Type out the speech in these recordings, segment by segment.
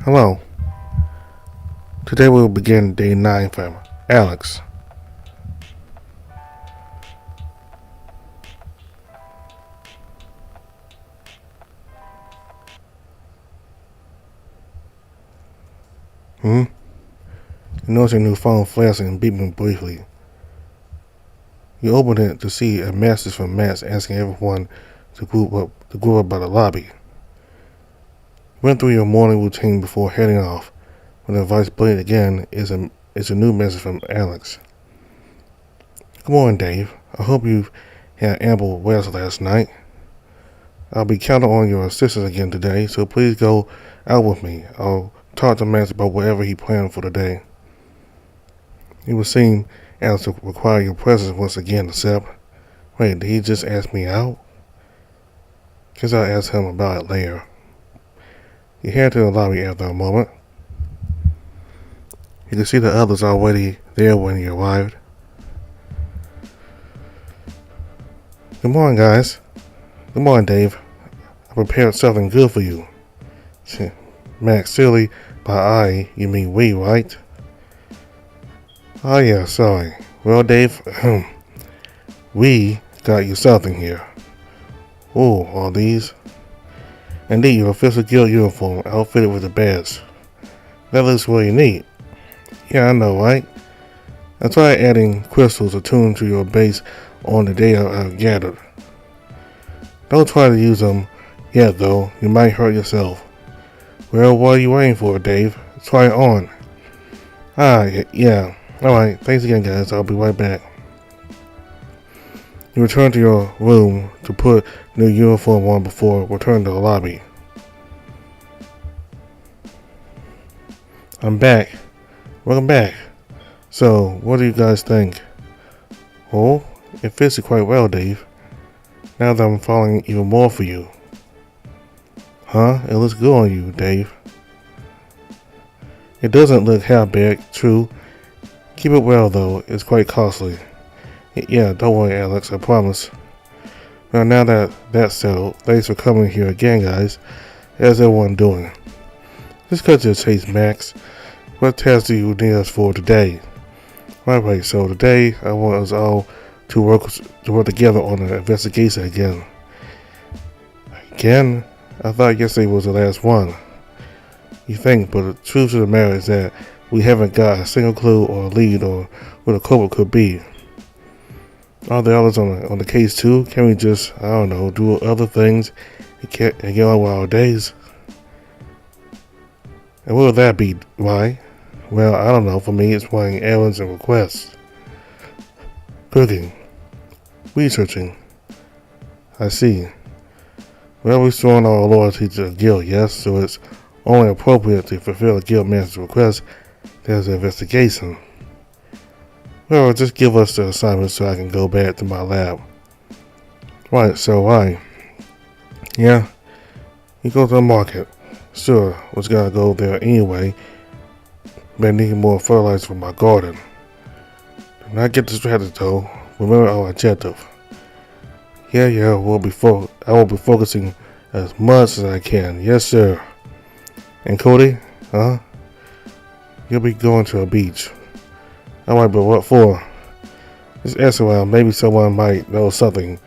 Hello. Today we will begin day 9 from Alex. You notice your new phone flashing and beeping briefly. You open it to see a message from Max asking everyone to group up by the lobby. You went through your morning routine before heading off when the voice played again is a new message from Alex. Good morning, Dave. I hope you've had ample rest last night. I'll be counting on your assistance again today, so please go out with me. I'll talk to Max about whatever he planned for the day. It would seem Alex to require your presence once again, except, wait, did he just ask me out? Guess I'll ask him about it later. You head to the lobby after a moment. You can see the others already there when you arrived. Good morning, guys. Good morning, Dave. I prepared something good for you. Max, silly, by I, you mean we, right? Oh yeah, sorry. Well, Dave, we got you something here. Oh, all these? Indeed, your official guild uniform outfitted with a badge. That looks really neat. Yeah, I know, right? I tried adding crystals attuned to your base on the data I've gathered. Don't try to use them yet, though. You might hurt yourself. Well, what are you waiting for, Dave? Try it on. Yeah. Alright, thanks again, guys. I'll be right back. You return to your room to put new uniform on before returning to the lobby. I'm back. Welcome back. So, what do you guys think? Oh, it fits you quite well, Dave. Now that I'm falling even more for you. Huh? It looks good on you, Dave. It doesn't look half bad, true. Keep it well, though. It's quite costly. Yeah, don't worry, Alex. I promise. Well, now that that's settled, thanks for coming here again, guys. How's everyone doing? Just cut to the chase, Max. What task do you need us for today? Right, so today I want us all to work together on an investigation again. Again? I thought yesterday was the last one. You think, but the truth of the matter is that we haven't got a single clue or lead or what a culprit could be. Are there others on the case too? Can we just, I don't know, do other things and get on with our days? And what would that be? Why? Well, I don't know. For me, it's running errands and requests. Cooking. Researching. I see. Well, we've sworn our loyalty to the guild, yes, so it's only appropriate to fulfill the guild master's request. There's an investigation. Well, just give us the assignment so I can go back to my lab. Right, so why? Yeah, you go to the market. Sure, was gonna go there anyway, but I need more fertilizer for my garden. Do not get distracted though. Remember our objective. Yeah, I will be focusing as much as I can. Yes, sir. And Cody, huh? You'll be going to a beach. Alright, but what for? Just ask around. Maybe someone might know something.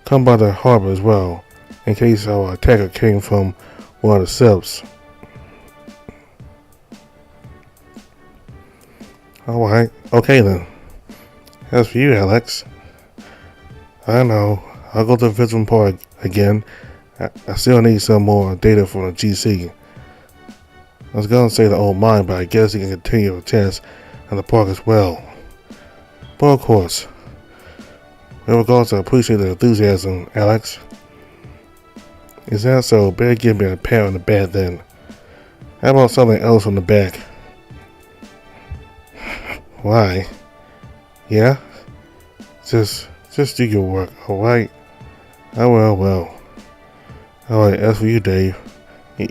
Come by the harbor as well, in case our attacker came from one of the ships. Alright, okay then. As for you, Alex, I know. I'll go to the Vision Park again. I still need some more data from the GC. I was gonna say the old mine, but I guess you can continue the test in the park as well. But of course, with regards, I appreciate the enthusiasm, Alex. Is that so? Better give me a pat on the back then. How about something else on the back? Why? Yeah? Just do your work, alright? Oh, well. Alright, as for you, Dave.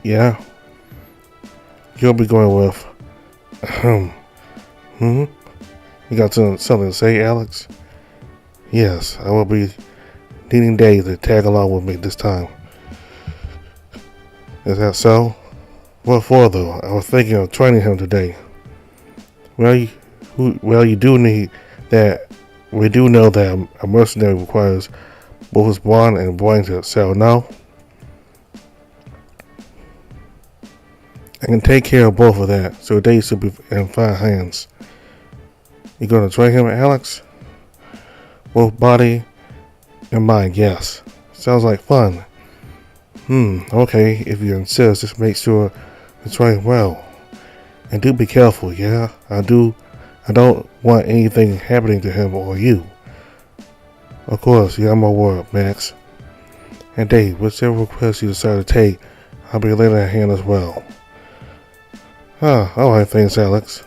Yeah? You'll be going with... You got something to say, Alex? Yes, I will be needing Dave to tag along with me this time. Is that so? What for, though? I was thinking of training him today. You do need that. We do know that a mercenary requires both his bond and brain to sell now. I can take care of both of that, so they should be in fine hands. You gonna train him, Alex? Both body and mind, yes. Sounds like fun. Okay, if you insist, just make sure to train well. And do be careful, yeah? I don't want anything happening to him or you. Of course, yeah, my word, Max. And Dave, whichever request you decide to take, I'll be letting a hand as well. Alright, thanks, Alex.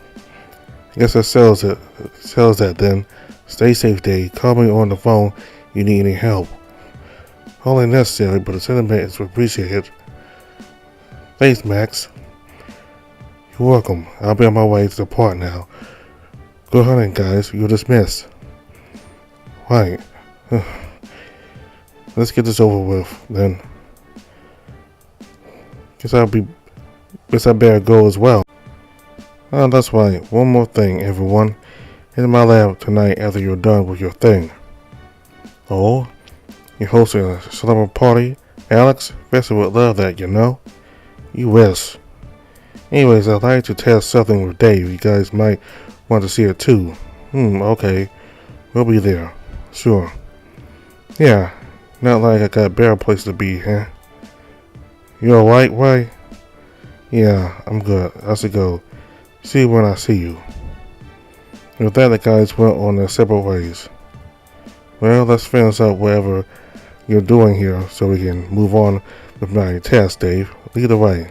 I guess that sells that then. Stay safe, Dave. Call me on the phone if you need any help. Only necessary, but the sentiment is appreciated. Thanks, Max. You're welcome. I'll be on my way to the park now. Good hunting, guys. You're dismissed. Right. Let's get this over with, then. Guess I better go as well. Oh, that's right. One more thing, everyone. In my lab tonight after you're done with your thing. Oh? You're hosting a slumber party? Alex? Bessie would love that, you know? You wish. Anyways, I'd like to test something with Dave. You guys might want to see it too. Okay. We'll be there. Sure. Yeah. Not like I got a better place to be, huh? You alright, Ray? Yeah, I'm good. I should go. See you when I see you. With that, the guys went on their separate ways. Well, let's finish up whatever you're doing here so we can move on with my test, Dave. Lead the way.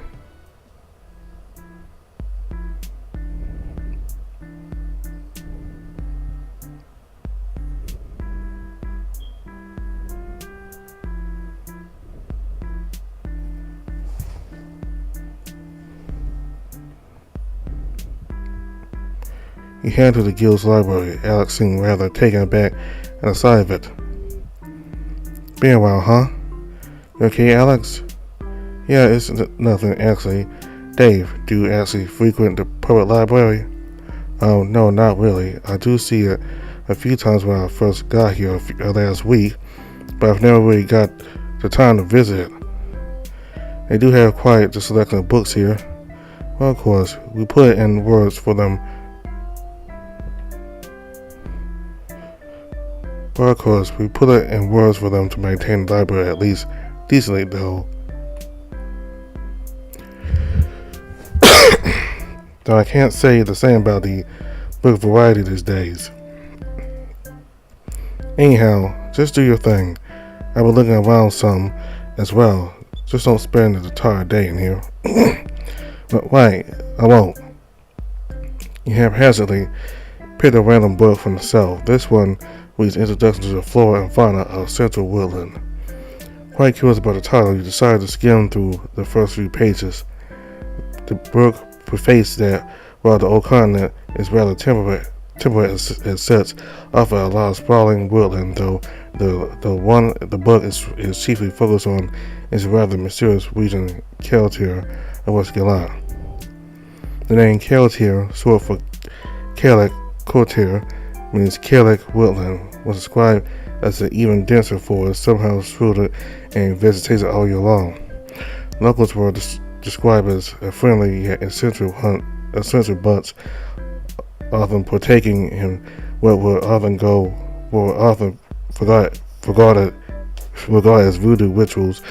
He headed to the guild's library. Alex seemed rather taken aback at the sight of it. Been a while, huh? You okay, Alex? Yeah, it's nothing, actually. Dave, do you actually frequent the public library? Oh, no, not really. I do see it a few times when I first got here last week, but I've never really got the time to visit it. They do have quite the selection of books here. Well, of course, we put it in words for them. Well, of course, we put it in words for them to maintain the library at least decently, though. Though I can't say the same about the book variety these days. Anyhow, just do your thing. I've been looking around some as well. Just don't spend the entire day in here. But wait, I won't. You haphazardly picked a random book from the shelf. This one reads Introduction to the Flora and Fauna of Central Woodland. Quite curious about the title, you decided to skim through the first few pages. The book prefaces that while the old continent is rather temperate as such, offer a lot of sprawling woodland, though the book is chiefly focused on is a rather mysterious region, Keltier of West Galant. The name Keltier, short for Kellic Cotier, means Kellic woodland, was described as an even denser forest, somehow shrouded in vegetation all year long. Locals were described as a friendly yet eccentric bunch, often partaking in what were often regarded as voodoo rituals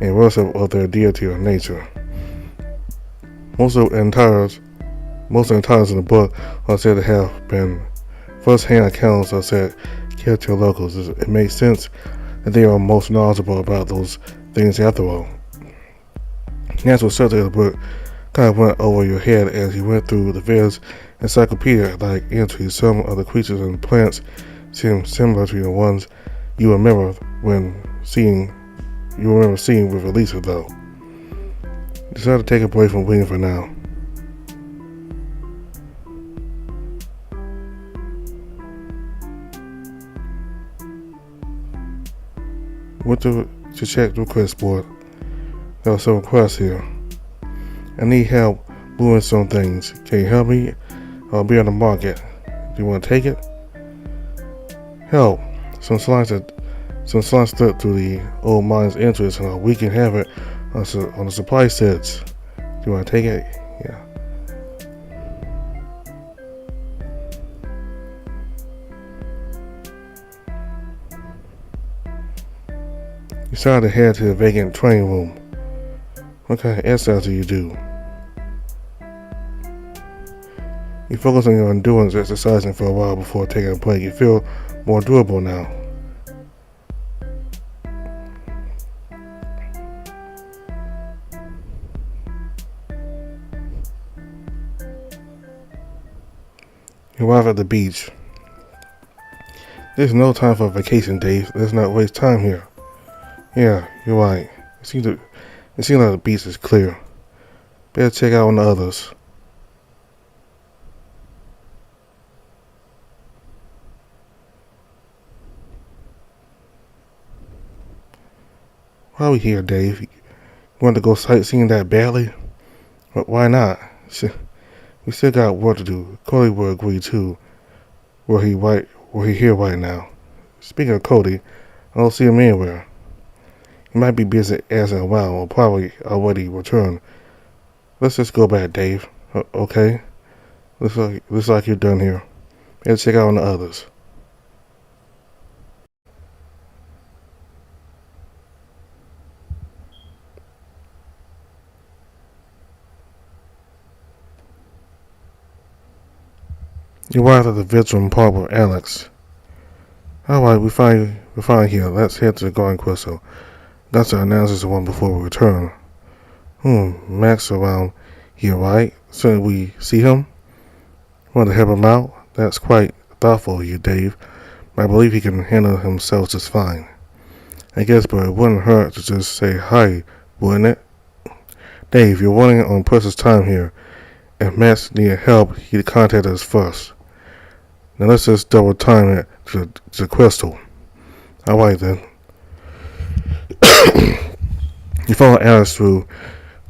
and worship of their deity or nature. Most of the encounters in the book are said to have been first-hand accounts of said Keltier locals. It makes sense that they are most knowledgeable about those things after all. Natural subject of the book kind of went over your head as you went through the various encyclopedia-like entries. Some of the creatures and plants seem similar to the ones you remember seeing with Elisa, though. Decided to take a break from reading for now. Went to check the request board. There were some requests here. I need help moving some things. Can you help me? I'll be on the market. Do you want to take it? Help. Some slice slipped through the old mine's entrance, and we can have it on the supply sets. Do you want to take it? Yeah. You decided to head to the vacant training room. What kind of exercise do you do? You focus on your endurance exercising for a while before taking a break. You feel more durable now. You arrive at the beach. There's no time for vacation, Dave. Let's not waste time here. Yeah, you're right. It seems like the beach is clear. Better check out on the others. Why are we here, Dave? You want to go sightseeing that badly? But why not? We still got work to do. Cody will agree too. Were he here right now? Speaking of Cody, I don't see him anywhere. He might be busy asking around or probably already returned. Let's just go back, Dave. Okay? Looks like you're done here. Better check out on the others. You arrived at the veteran park with Alex. Alright, we're fine here. Let's head to the garden crystal. Got to announce the one before we return. Max around here, right? So we see him? Want to help him out? That's quite thoughtful of you, Dave. I believe he can handle himself just fine. I guess, but it wouldn't hurt to just say hi, wouldn't it? Dave, you're running on precious time here. If Max needed help, he'd contact us first. Now let's just double time it to the crystal. Alright then. You follow Alice through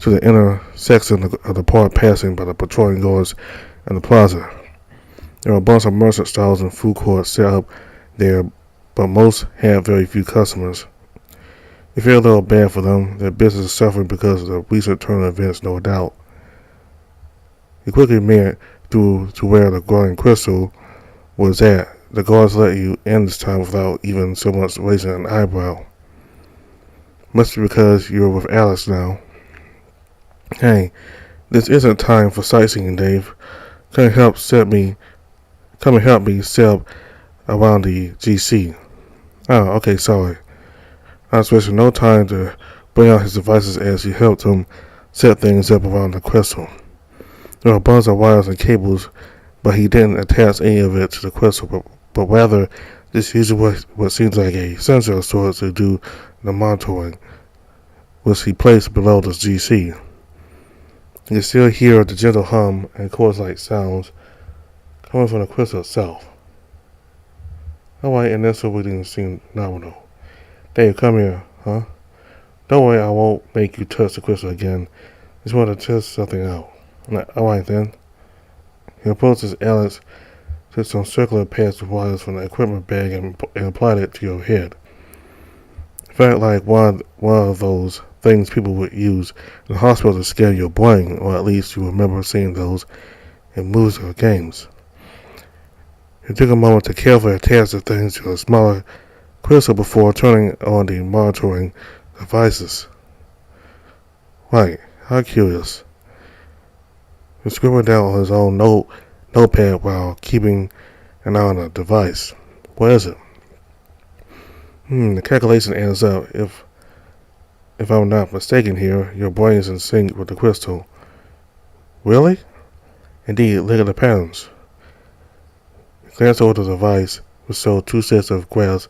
to the inner section of the park, passing by the patrolling guards and the plaza. There are a bunch of merchant stalls and food courts set up there, but most have very few customers. You feel a little bad for them. Their business is suffering because of the recent turn of events, no doubt. You quickly made it through to where the glowing crystal was at. The guards let you in this time without even so much raising an eyebrow. Must be because you're with Alice now. Hey, this isn't time for sightseeing, Dave. Come and help me set up around the GC. Oh, okay, sorry. I was wasting no time to bring out his devices as you helped him set things up around the crystal. There were a bunch of wires and cables, but he didn't attach any of it to the crystal, but rather just used what seems like a sensor of sorts to do the monitoring, which he placed below the GC. You can still hear the gentle hum and chorus-like sounds coming from the crystal itself. Alright, initial readings seem nominal. Dave, come here, huh? Don't worry, I won't make you touch the crystal again. Just want to test something out. Alright then. He approaches Alex, took some circular pads of wires from the equipment bag and applied it to your head. It felt like one of those things people would use in the hospital to scare your brain, or at least you remember seeing those in movies or games. It took a moment to carefully attach the things to a smaller crystal before turning on the monitoring devices. Right, how curious. He scribbled down on his own notepad while keeping an eye on the device. What is it? The calculation adds up. If I'm not mistaken here, your brain is in sync with the crystal. Really? Indeed, look at the patterns. He glanced over the device, which showed two sets of graphs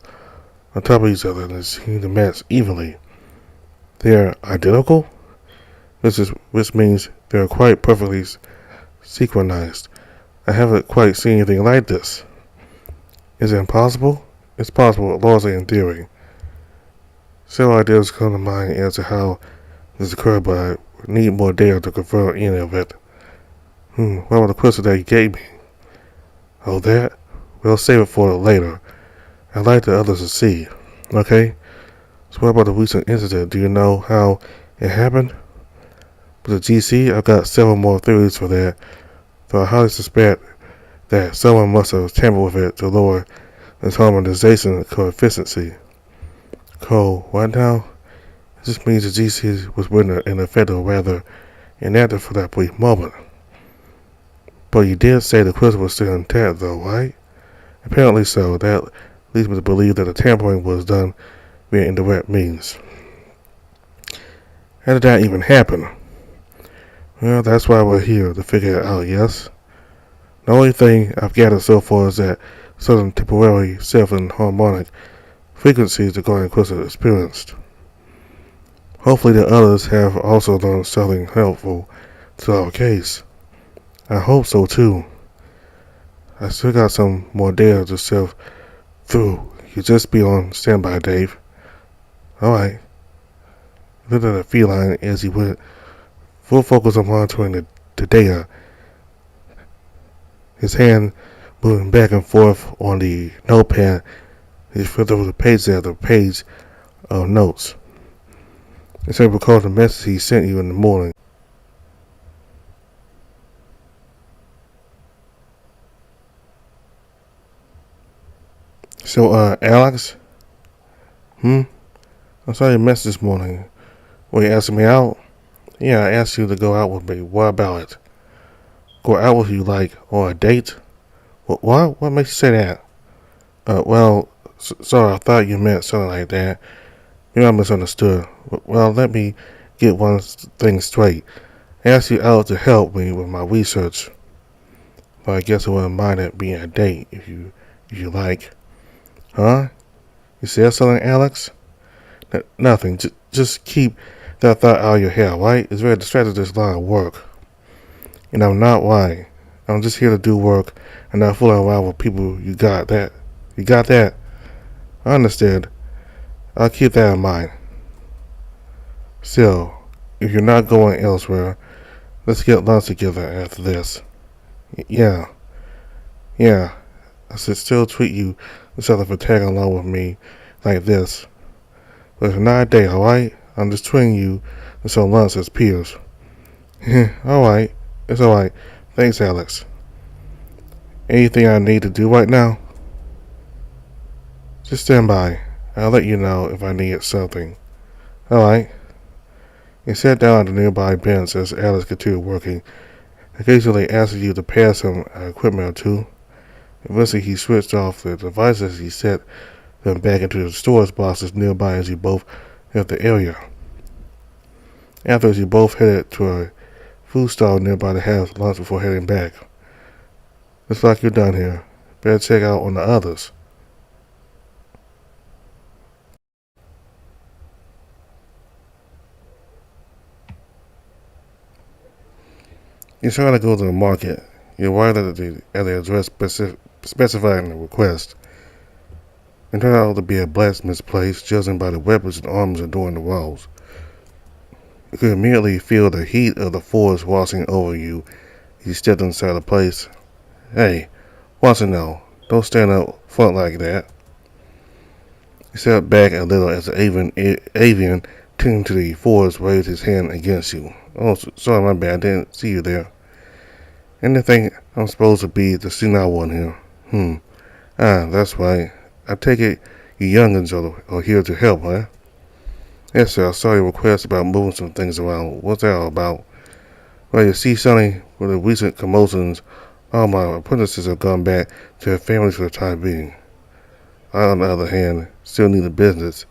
on top of each other and seemed to match evenly. They're identical? Which means they're quite perfectly synchronized. I haven't quite seen anything like this. Is it impossible? It's possible, largely in theory. Several ideas come to mind as to how this occurred, but I need more data to confirm any of it. What about the question that you gave me? Oh, that? We'll save it for later. I'd like the others to see. Okay? So what about the recent incident? Do you know how it happened? With the GC, I've got several more theories for that, though I highly suspect that someone must have tampered with it to lower its harmonization coefficient. What now? This means the GC was rendered ineffective, rather inactive for that brief moment. But you did say the crystal was still intact, though, right? Apparently so. That leads me to believe that the tampering was done via indirect means. How did that even happen? Well, that's why we're here, to figure it out, yes? The only thing I've gathered so far is that certain temporary self-harmonic frequencies the Guardian Crystal experienced. Hopefully the others have also learned something helpful to our case. I hope so too. I still got some more data to sift through. You just be on standby, Dave. Alright. He looked at the feline as he went full focus on monitoring the data. His hand moving back and forth on the notepad. He flipped over the page after page of notes. He said recall the message he sent you in the morning. So, Alex? I saw your message this morning. Were you asking me out? Yeah, I asked you to go out with me. What about it? Go out with you, like, on a date? What? What makes you say that? Sorry, I thought you meant something like that. Maybe I misunderstood. Well, let me get one thing straight. I asked you out to help me with my research. But I guess I wouldn't mind it being a date, if you like. Huh? You said something, Alex? Nothing. Just keep that thought out of your head, right? It's very distracting, this line of work. And I'm not lying. I'm just here to do work and not fooling around with people. You got that? You got that? I understand. I'll keep that in mind. Still, if you're not going elsewhere, let's get lunch together after this. Yeah. I should still treat you as something for tagging along with me like this. But it's not a date, alright? I'm just treating you to some lunch as peers. Alright. It's alright. Thanks, Alex. Anything I need to do right now? Just stand by. I'll let you know if I need something. Alright. He sat down at the nearby bench as Alex continued working, occasionally asking you to pass him equipment or two. Eventually he switched off the devices. He set them back into the storage boxes nearby as you both left the area. Afterwards, you both headed to a food stall nearby to have lunch before heading back. Looks like you're done here. Better check out on the others. You're trying to go to the market. You arrived at the address specified in the request. It turned out to be a blacksmith's place, judging by the weapons and arms adorning the walls. You could immediately feel the heat of the forest washing over you as you stepped inside the place. Hey, watch it now. Don't stand up front like that. He sat back a little as the avian tending to the forest raised his hand against you. Oh, sorry, my bad. I didn't see you there. Anything I'm supposed to be the senile one here? That's right. I take it you youngins are here to help, huh? Yes, sir. I saw your request about moving some things around. What's that all about? Well, you see, Sonny, with the recent commotions, all my apprentices have gone back to their families for the time being. I, on the other hand, still need a business.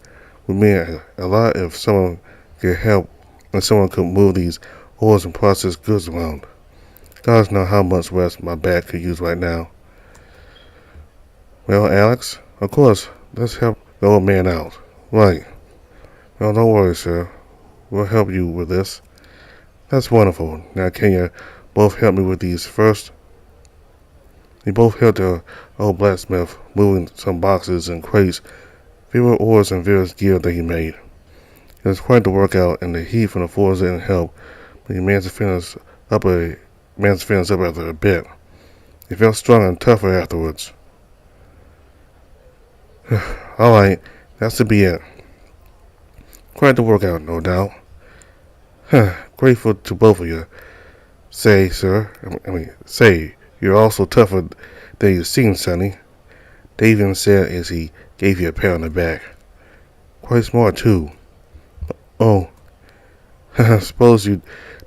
Would mean a lot if someone could help and someone could move these ores and process goods around. God knows how much rest my back could use right now. Well, Alex, of course, let's help the old man out. Right. Well, don't worry, sir. We'll help you with this. That's wonderful. Now, can you both help me with these first? They both helped the old blacksmith moving some boxes and crates, fewer ores and various gear that he made. It was quite the workout, and the heat from the forest didn't help but he managed to finish up after a bit. He felt stronger and tougher afterwards. Alright, that's to be it. Quite the workout, no doubt. Grateful to both of you. Say, you're also tougher than you seem, Sonny. Dave even said as he gave you a pat on the back. Quite smart, too. Oh, I suppose you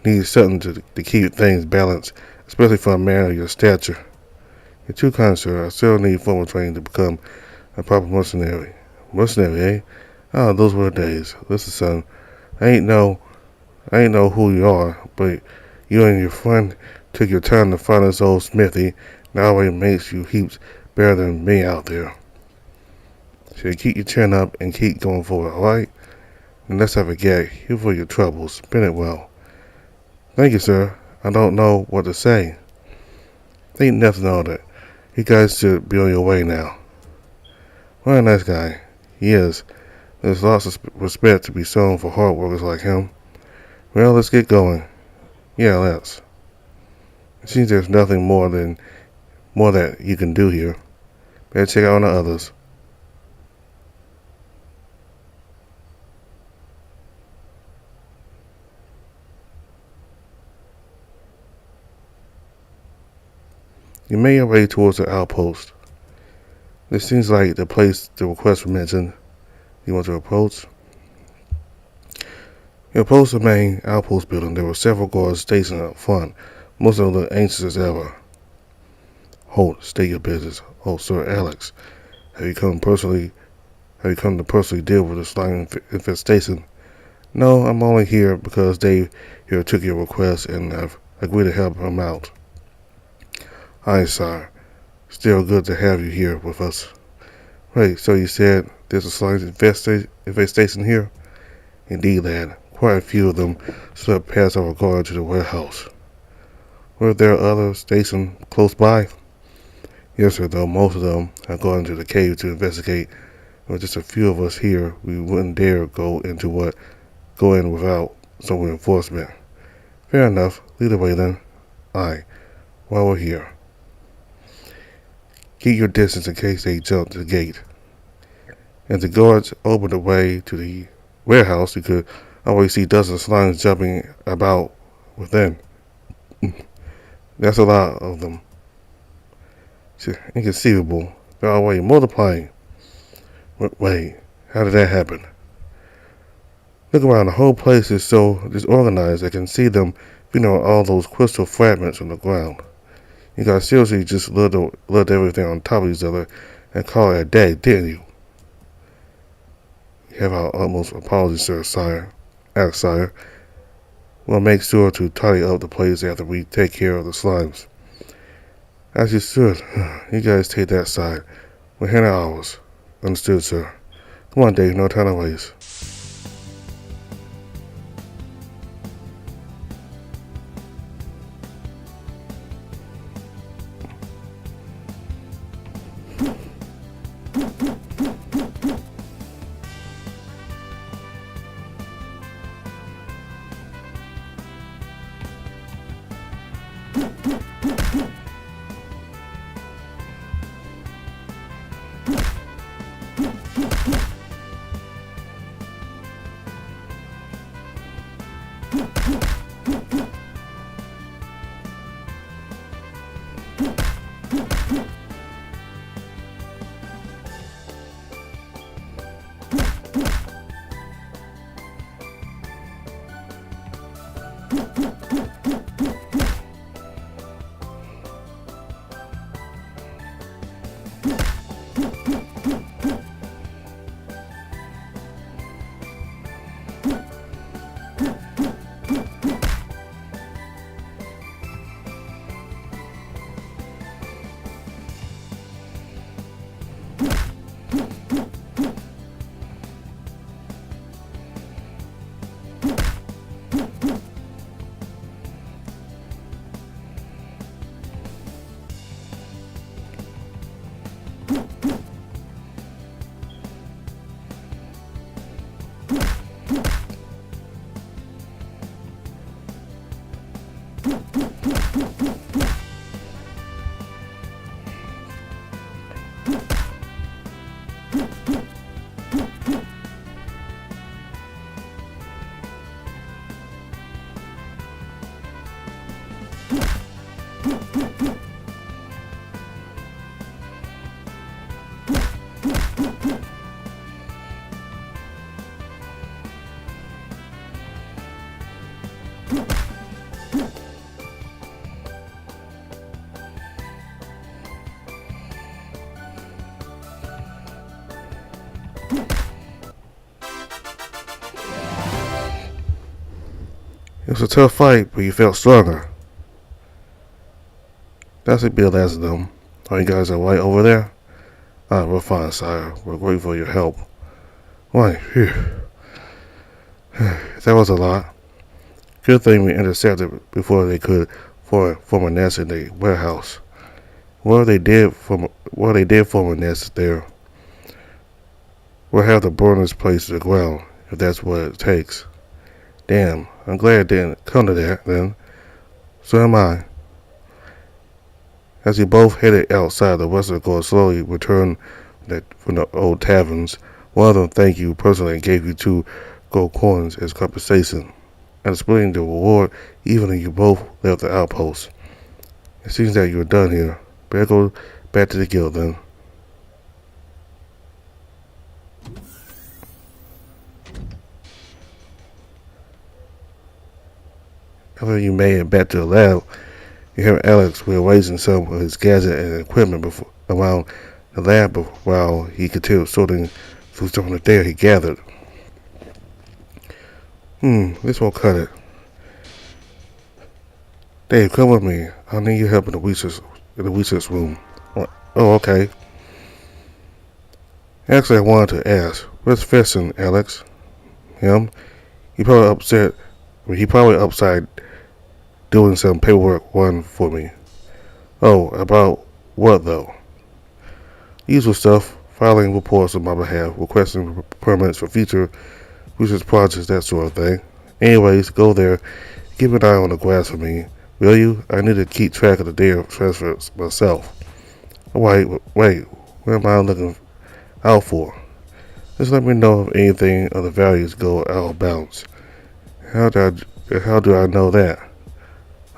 need something to keep things balanced, especially for a man of your stature. You're too kind, sir. I still need formal training to become a proper mercenary. Mercenary, eh? Ah, those were the days. Listen, son, I ain't know who you are, but you and your friend took your time to find this old smithy. Now it makes you heaps better than me out there. So you keep your chin up and keep going forward, alright? And let's have a gag. Here for your troubles. Spin it well. Thank you, sir. I don't know what to say. Ain't nothing on it. You guys should be on your way now. What a nice guy. He is. There's lots of respect to be shown for hard workers like him. Well, let's get going. Yeah, let's. It seems there's nothing more that you can do here. Better check out on the others. You made your way towards the outpost. This seems like the place the request was mentioned. You want to approach? You approach the main outpost building. There were several guards stationed up front. Most of them looked anxious as ever. Hold, state your business. Oh, Sir Alex, have you come to personally deal with the slime infestation? No, I'm only here because Dave here took your request and I've agreed to help him out. Aye, sire. Still good to have you here with us. Wait, so you said there's a slime infestation here? Indeed, lad. Quite a few of them swept past our guard to the warehouse. Were there others stationed close by? Yes, sir, though most of them have gone into the cave to investigate. With just a few of us here, we wouldn't dare go in without some reinforcement. Fair enough. Lead the way then. Aye, while we're here. Keep your distance in case they jump to the gate. As the guards opened the way to the warehouse, you could always see dozens of slimes jumping about within. That's a lot of them. It's inconceivable. They're already multiplying. Wait, how did that happen? Look around, the whole place is so disorganized I can see them feeding on all those crystal fragments on the ground. You guys seriously just loved everything on top of each other and call it a day, didn't you? You have our utmost apologies, sire. We'll make sure to tidy up the place after we take care of the slimes. As you should. You guys take that side. We're handling ours. Understood, sir. Come on, Dave. No time to waste. It was a tough fight, but you felt stronger. That's a bit as them. Are you guys alright over there? Ah, we're fine, sire. We're grateful for your help. Why, phew. That was a lot. Good thing we intercepted before they could form a nest in the warehouse. Well, they did form a nest there. We'll have to burn this place to the ground, if that's what it takes. Damn, I'm glad it didn't come to that, then. So am I. As you both headed outside, the Western Guard slowly returned from the old taverns. One of them thanked you personally and gave you 2 gold coins as compensation. And splitting the reward, even if you both left the outpost. It seems that you're done here. Better go back to the guild then. After you made it back to the lab, you hear Alex rearranging some of his gadgets and equipment around the lab while he continued sorting through some of the data he gathered. This won't cut it. Dave, come with me. I'll need your help in the research room. Oh, okay. Actually, I wanted to ask, where's Fesson, Alex? Him? He probably upside doing some paperwork for me. Oh, about what though? Usual stuff, filing reports on my behalf, requesting permits for future research projects, that sort of thing. Anyways, go there, keep an eye on the grass for me, will you? I need to keep track of the data transfers myself. Wait, what am I looking out for? Just let me know if anything of the values go out of bounds. How do I know that?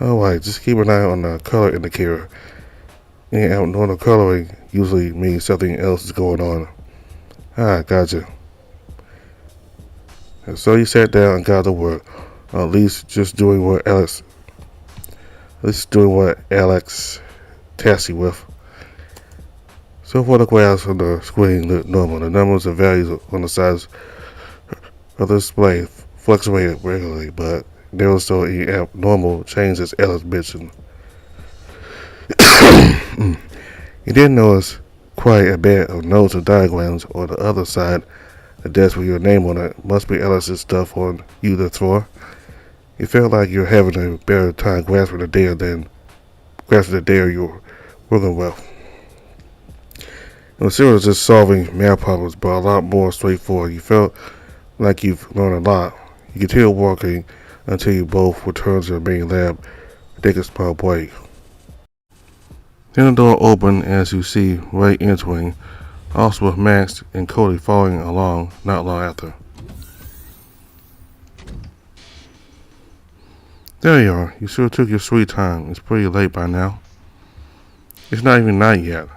Alright, just keep an eye on the color indicator. Any abnormal coloring usually means something else is going on. Ah, gotcha. And so you sat down and got to work. At least just doing what Alex tasked you with. So far the graphs on the screen look normal. The numbers and values on the sides of the display fluctuated regularly, but there was still any abnormal changes Alex mentioned. You didn't notice quite a bit of notes and diagrams on the other side. The desk with your name on it must be Alice's stuff on you to throw. You felt like you're having a better time grasping the data you're working with. It was serious just solving math problems, but a lot more straightforward. You felt like you've learned a lot. You continue working until you both return to the main lab and take a small break. Then the door opened as you see Ray entering, also with Max and Cody following along not long after. There you are. You sure took your sweet time. It's pretty late by now. It's not even night yet.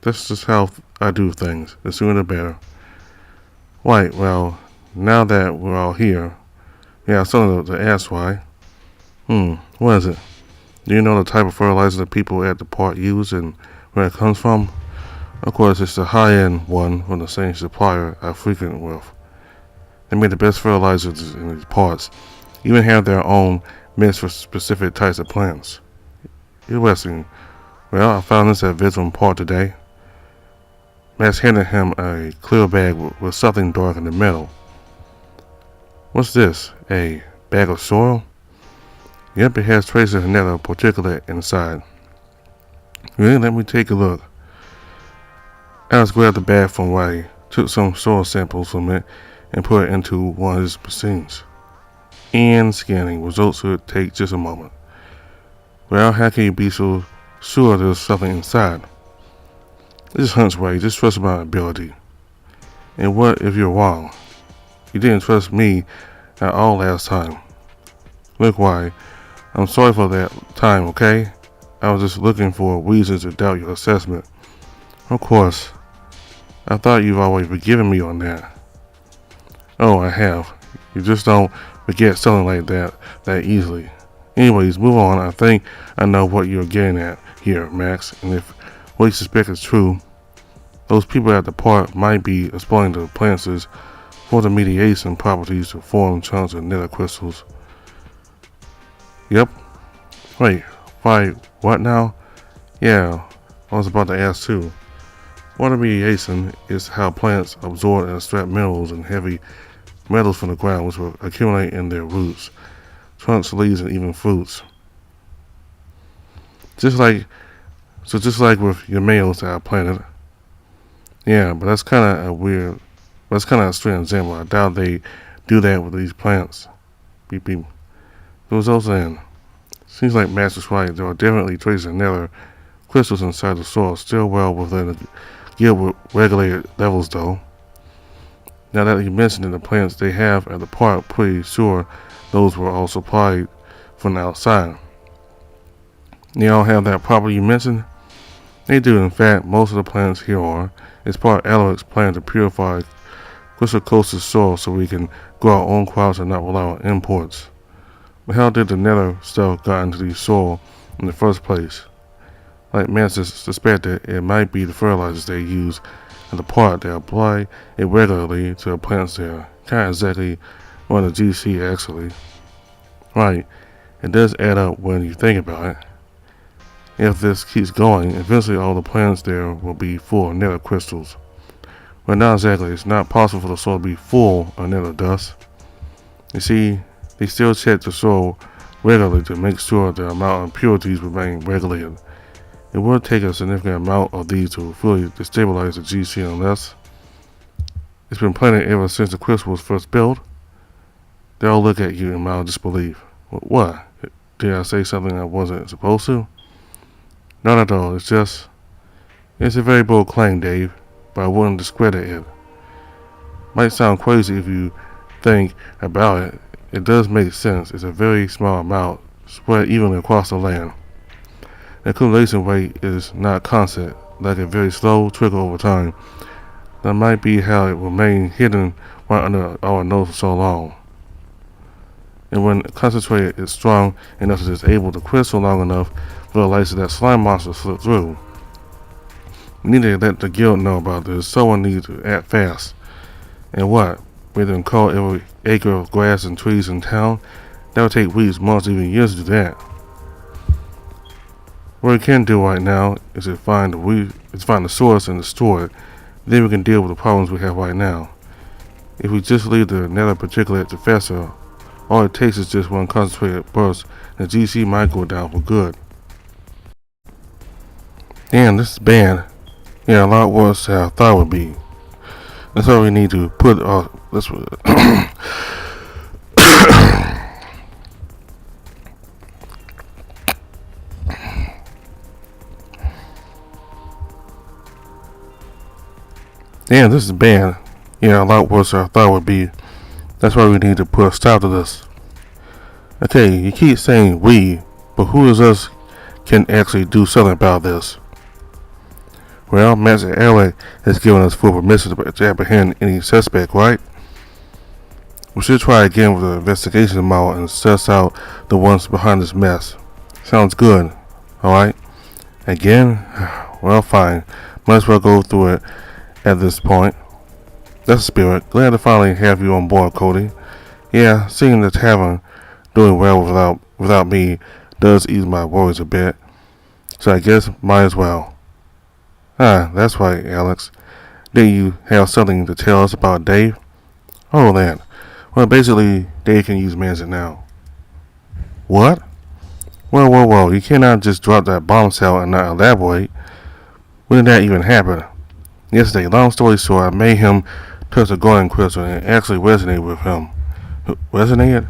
That's just how I do things. The sooner the better. Right, well, now that we're all here, we have something to ask why. What is it? Do you know the type of fertilizer that people at the park use and where it comes from? Of course, it's the high-end one from the same supplier I frequent with. They make the best fertilizers in these parts. Even have their own mix for specific types of plants. Interesting. Well, I found this at Vism Park today. Max handed him a clear bag with something dark in the middle. What's this? A bag of soil? Yep, it has traces of nether particulate inside. Really? Let me take a look. Alex grabbed the bag from Ray, took some soil samples from it, and put it into one of his machines. And scanning. Results would take just a moment. Well, how can you be so sure there's something inside? This is Hunt's way. Just trust my ability. And what if you're wrong? You didn't trust me at all last time. Look, why? I'm sorry for that time, okay? I was just looking for reasons to doubt your assessment. Of course. I thought you've always forgiven me on that. Oh, I have. You just don't forget something like that easily. Anyways, move on. I think I know what you're getting at here, Max. And if what you suspect is true, those people at the park might be exploiting the plants for the mediation properties to form chunks of nether crystals. Yep. Wait, fight what now? Yeah, I was about to ask too. Water remediation is how plants absorb and extract minerals and heavy metals from the ground, which will accumulate in their roots, trunks, leaves, and even fruits. Just like with your males that I planted. Yeah, but that's kind of a weird, that's kind of a strange example. I doubt they do that with these plants. Beep beep. There was also in. Seems like Master's right. There are definitely traces of nether crystals inside the soil, still well within the guild regulated levels though. Now that you mentioned it, the plants they have at the park, pretty sure those were all supplied from the outside. They all have that property you mentioned? They do. In fact, most of the plants here are. It's part of Alaric's plan to purify Crystal Coast's soil so we can grow our own crops and not rely on imports. But how did the nether stuff got into the soil in the first place? Like Manson suspected, it might be the fertilizers they use at the park. They apply it regularly to the plants there. Kind of exactly on the GC actually. Right, it does add up when you think about it. If this keeps going, eventually all the plants there will be full of nether crystals. But not exactly. It's not possible for the soil to be full of nether dust. You see, they still check the soil regularly to make sure the amount of impurities remain regulated. It would take a significant amount of these to fully destabilize the GC unless it's been planted ever since the crystal was first built. They all look at you in mild disbelief. What? Did I say something I wasn't supposed to? Not at all. It's a very bold claim, Dave, but I wouldn't discredit it. Might sound crazy if you think about it. It does make sense. It's a very small amount spread evenly across the land. The accumulation rate is not constant, like a very slow trickle over time. That might be how it remained hidden right under our nose for so long. And when concentrated, it's strong enough to disable the crystal long enough for the lights of that slime monster to slip through. We need to let the guild know about this. Someone needs to act fast. And what? We then call every acre of grass and trees in town? That would take weeks, months, even years to do that. What we can do right now is to find the source and destroy it. Then we can deal with the problems we have right now. If we just leave the nether particulate to fester, all it takes is just one concentrated burst, and the GC might go down for good. Damn, this is bad. Yeah, a lot worse than I thought it would be. That's all we need to put. Damn, this is bad. Yeah, a lot worse than I thought it would be. That's why we need to put a stop to this. Okay, you keep saying we, but who is us can actually do something about this? Well, Master Alec has given us full permission to apprehend any suspect, right? We should try again with the investigation model and suss out the ones behind this mess. Sounds good, alright? Again? Well, fine. Might as well go through it at this point. That's the spirit. Glad to finally have you on board, Cody. Yeah, seeing the tavern doing well without me does ease my worries a bit. So I guess might as well. Ah, that's right, Alex. Didn't you have something to tell us about Dave? Oh, that. Well, basically, Dave can use Manson now. What? Whoa. You cannot just drop that bombshell and not elaborate. When did that even happen? Yesterday, long story short, I made him touch the golden crystal and it actually resonated with him. Resonated?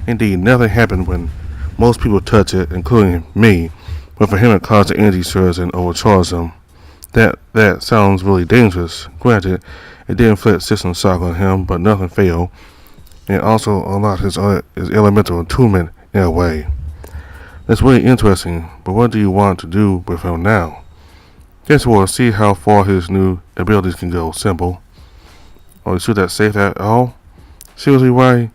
Indeed, nothing happened when most people touch it, including me, but for him it caused the energy surge and overcharged him. That sounds really dangerous. Granted, it did inflict system shock on him, but nothing failed. And it also unlocked his elemental attunement in a way. That's really interesting, but what do you want to do with him now? Guess we'll see how far his new abilities can go. Simple. Oh, you sure that's safe at all? Seriously, why?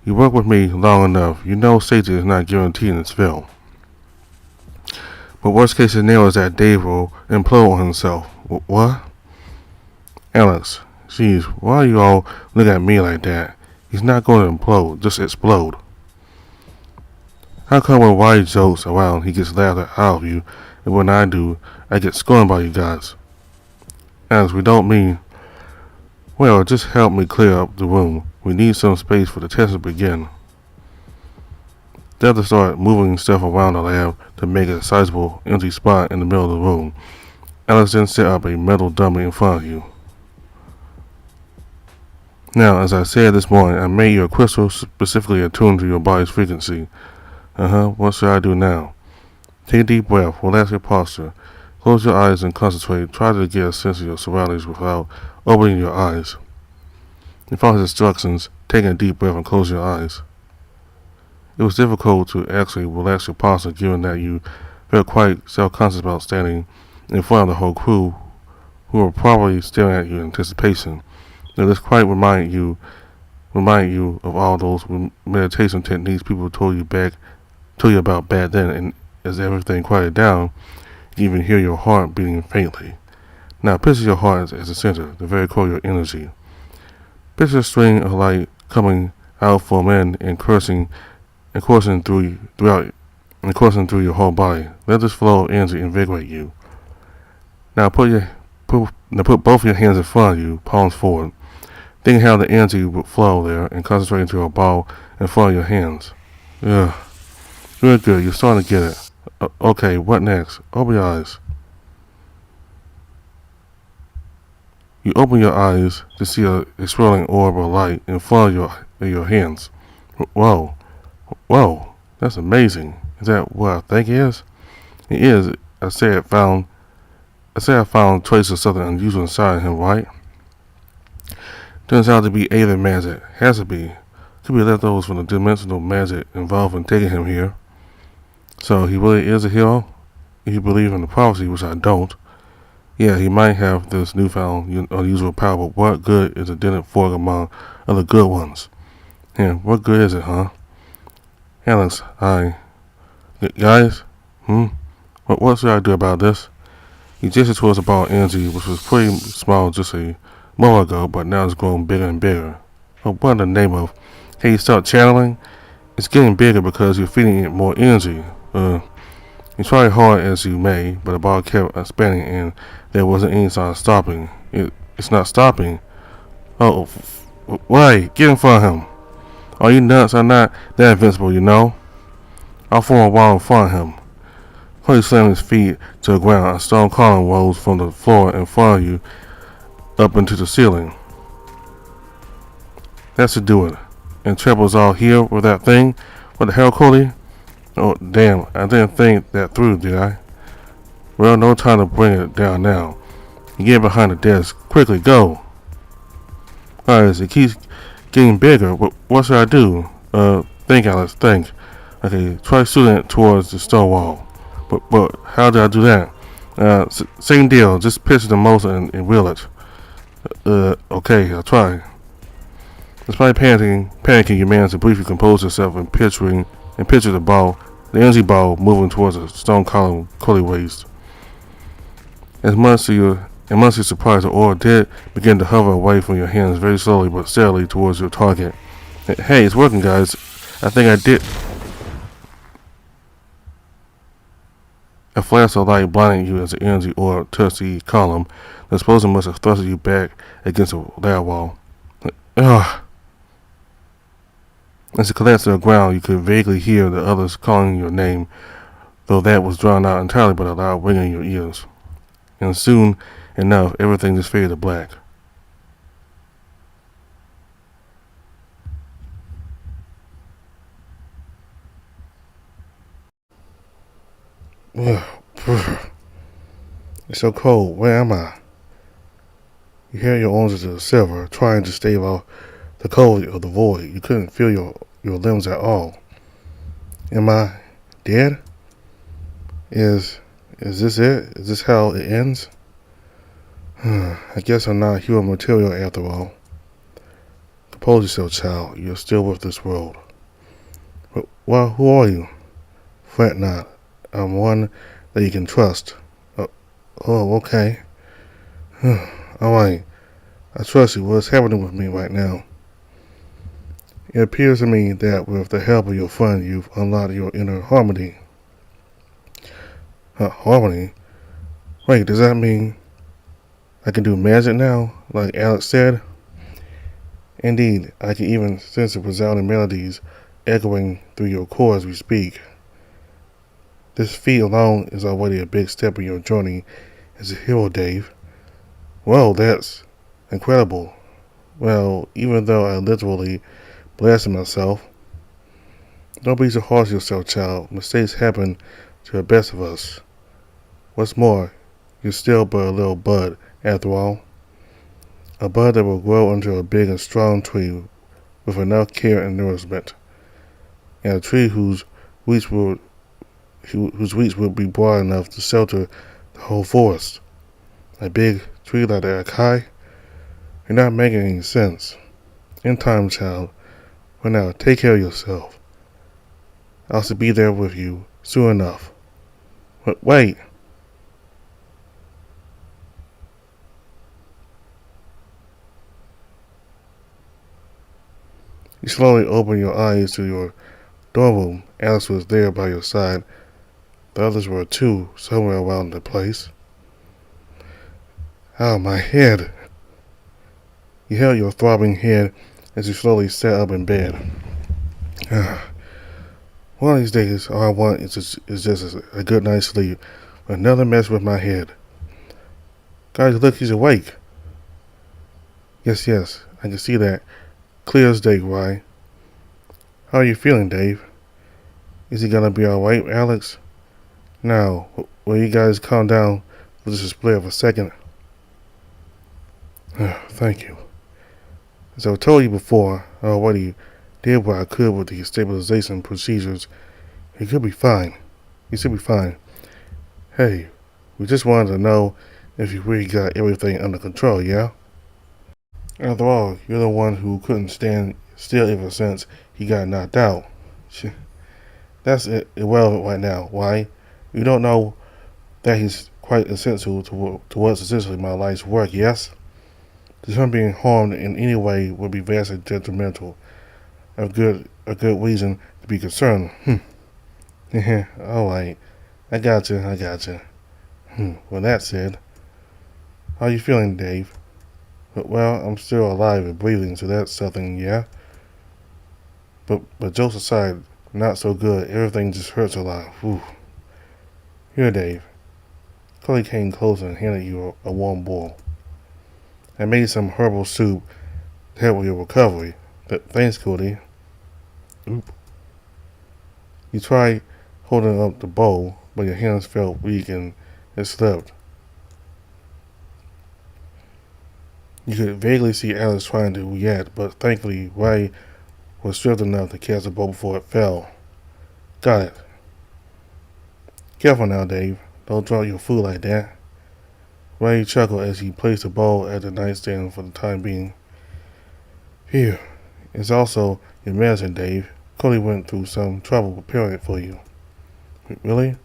You work with me long enough. You know safety is not guaranteed in this film. But worst case scenario is that Dave will implode on himself. What? Alex, jeez, why are you all looking at me like that? He's not going to implode, just explode. How come when White jokes around, he gets laughed out of you, and when I do, I get scorned by you guys? As we don't mean, well, just help me clear up the room. We need some space for the test to begin. They have to start moving stuff around the lab to make a sizable empty spot in the middle of the room. Alex then set up a metal dummy in front of you. Now, as I said this morning, I made your crystal specifically attuned to your body's frequency. What should I do now? Take a deep breath, relax your posture, close your eyes and concentrate. Try to get a sense of your surroundings without opening your eyes. You follow his instructions, taking a deep breath and close your eyes. It was difficult to actually relax your posture given that you felt quite self-conscious about standing in front of the whole crew who were probably staring at you in anticipation. Now this quite remind you of all those meditation techniques people told you about back then, and as everything quieted down, you even hear your heart beating faintly. Now picture your heart as the center, the very core of your energy. Picture a string of light coming out from in and coursing through your whole body. Let this flow of energy invigorate you. Now put both your hands in front of you, palms forward. Think how the energy would flow there and concentrate into a ball in front of your hands. Yeah, good. You're starting to get it. Okay, what next? Open your eyes. You open your eyes to see a swirling orb of light in front of your hands. Whoa, that's amazing. Is that what I think it is? It is. I say I found traces of something unusual inside him, right? Turns out to be alien magic. Has to be. Could be leftovers from the dimensional magic involved in taking him here. So he really is a hero? If you believe in the prophecy, which I don't. Yeah, he might have this newfound unusual power, but what good is a dented fork among other good ones? Yeah, what good is it, huh? Alex, guys? What should I do about this? He gestured towards the ball of energy, which was pretty small just a moment ago, but now it's growing bigger and bigger. But what in the name of, hey, you start channeling? It's getting bigger because you're feeding it more energy. You try hard as you may, but the ball kept expanding and there wasn't any sign of stopping. It's not stopping. Oh, why? Get in front of him. Are you nuts? I'm not that invincible, you know. I'll form a wall in front of him. He slammed his feet to the ground. A stone column rose from the floor in front of you up into the ceiling. That should do it. And Treble's all here with that thing? What the hell, Cody? Oh, damn. I didn't think that through, did I? Well, no time to bring it down now. You get behind the desk. Quickly, go. Alright, it keeps getting bigger. What should I do? Think, Alice, think. Okay, try shooting it towards the stone wall. But how did I do that? Same deal. Just picture the motion and will it. Okay, I'll try. Despite panicking, you manage to briefly compose yourself and picture the energy ball moving towards the stone column Cody raised. And much to your surprise, the orb did begin to hover away from your hands very slowly but steadily towards your target. Hey, it's working, guys. I think I did. A flash of light blinded you as the energy orb touched the column. The explosion must have thrusted you back against the lab wall. Ugh. As it collapsed to the ground, you could vaguely hear the others calling your name, though that was drowned out entirely by the loud ringing in your ears. And soon enough, everything just faded to black. It's so cold. Where am I? You hear your arms to the silver, trying to stave off the cold of the void. You couldn't feel your limbs at all. Am I dead? Is this it? Is this how it ends? I guess I'm not human material after all. Compose yourself, child. You're still with this world. Well, who are you? Fret not. I'm one that you can trust. Okay. Alright. I trust you. What's happening with me right now? It appears to me that with the help of your friend, you've unlocked your inner harmony. Harmony? Wait, does that mean I can do magic now, like Alex said? Indeed, I can even sense the resounding melodies echoing through your core as we speak. This feat alone is already a big step in your journey as a hero, Dave. Whoa, that's incredible. Well, even though I literally blasted myself, don't be so harsh on yourself, child. Mistakes happen to the best of us. What's more, you're still but a little bud, after all. A bud that will grow into a big and strong tree with enough care and nourishment, and a tree whose roots will be broad enough to shelter the whole forest. A big tree like that high? You're not making any sense. In time, child. For now, take care of yourself. I'll be there with you soon enough. But wait! You slowly open your eyes to your dorm room. Alice was there by your side. The others were too, somewhere around the place. Ow, my head! You held your throbbing head as you slowly sat up in bed. One of these days, all I want is just a good night's sleep. Another mess with my head. Guys, look, he's awake. Yes, I can see that. Clear as day, right? How are you feeling, Dave? Is he gonna be alright, Alex? Now, will you guys calm down for just a split of a second? Thank you. As I've told you before, I already did what I could with the stabilization procedures. He could be fine. He should be fine. Hey, we just wanted to know if you really got everything under control, yeah? After all, you're the one who couldn't stand still ever since he got knocked out. That's irrelevant right now. Why? You don't know that he's quite essential to what's essentially my life's work, yes? Just him being harmed in any way would be vastly detrimental. A good reason to be concerned. Alright. I gotcha. Well, that said, how you feeling, Dave? Well, I'm still alive and breathing, so that's something, yeah? But jokes aside, not so good. Everything just hurts a lot. Whew. Here, Dave. Chloe came closer and handed you a warm bowl. I made some herbal soup to help with your recovery. Thanks, Cody. Oop. You tried holding up the bowl, but your hands felt weak and it slipped. You could vaguely see Alice trying to react, but thankfully Ray was swift enough to catch the bowl before it fell. Got it. Careful now, Dave. Don't drop your food like that. Ray chuckled as he placed the bowl at the nightstand for the time being. Phew. It's also your medicine, Dave. Cody went through some trouble preparing it for you. Really?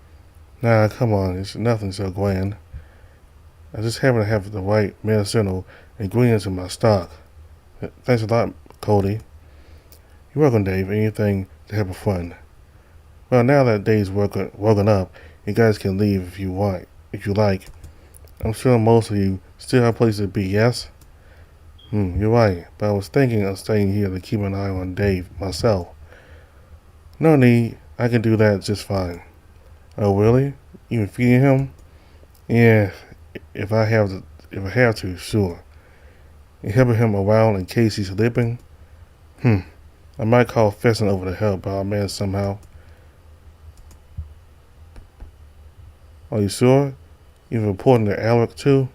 Nah, come on. It's nothing so grand. I just happen to have the right medicinal ingredients in my stock. Thanks a lot, Cody. You're welcome, Dave. Anything to help a friend. Well, now that day's woken up, you guys can leave if you like. I'm sure most of you still have places to be, yes? You're right, but I was thinking of staying here to keep an eye on Dave myself. No need, I can do that just fine. Oh, really? Even feeding him? Yeah, if I have to, sure. And helping him around in case he's sleeping? I might call Fesson over to help, but I'll manage somehow. Are you sure? You're reporting to Alec too?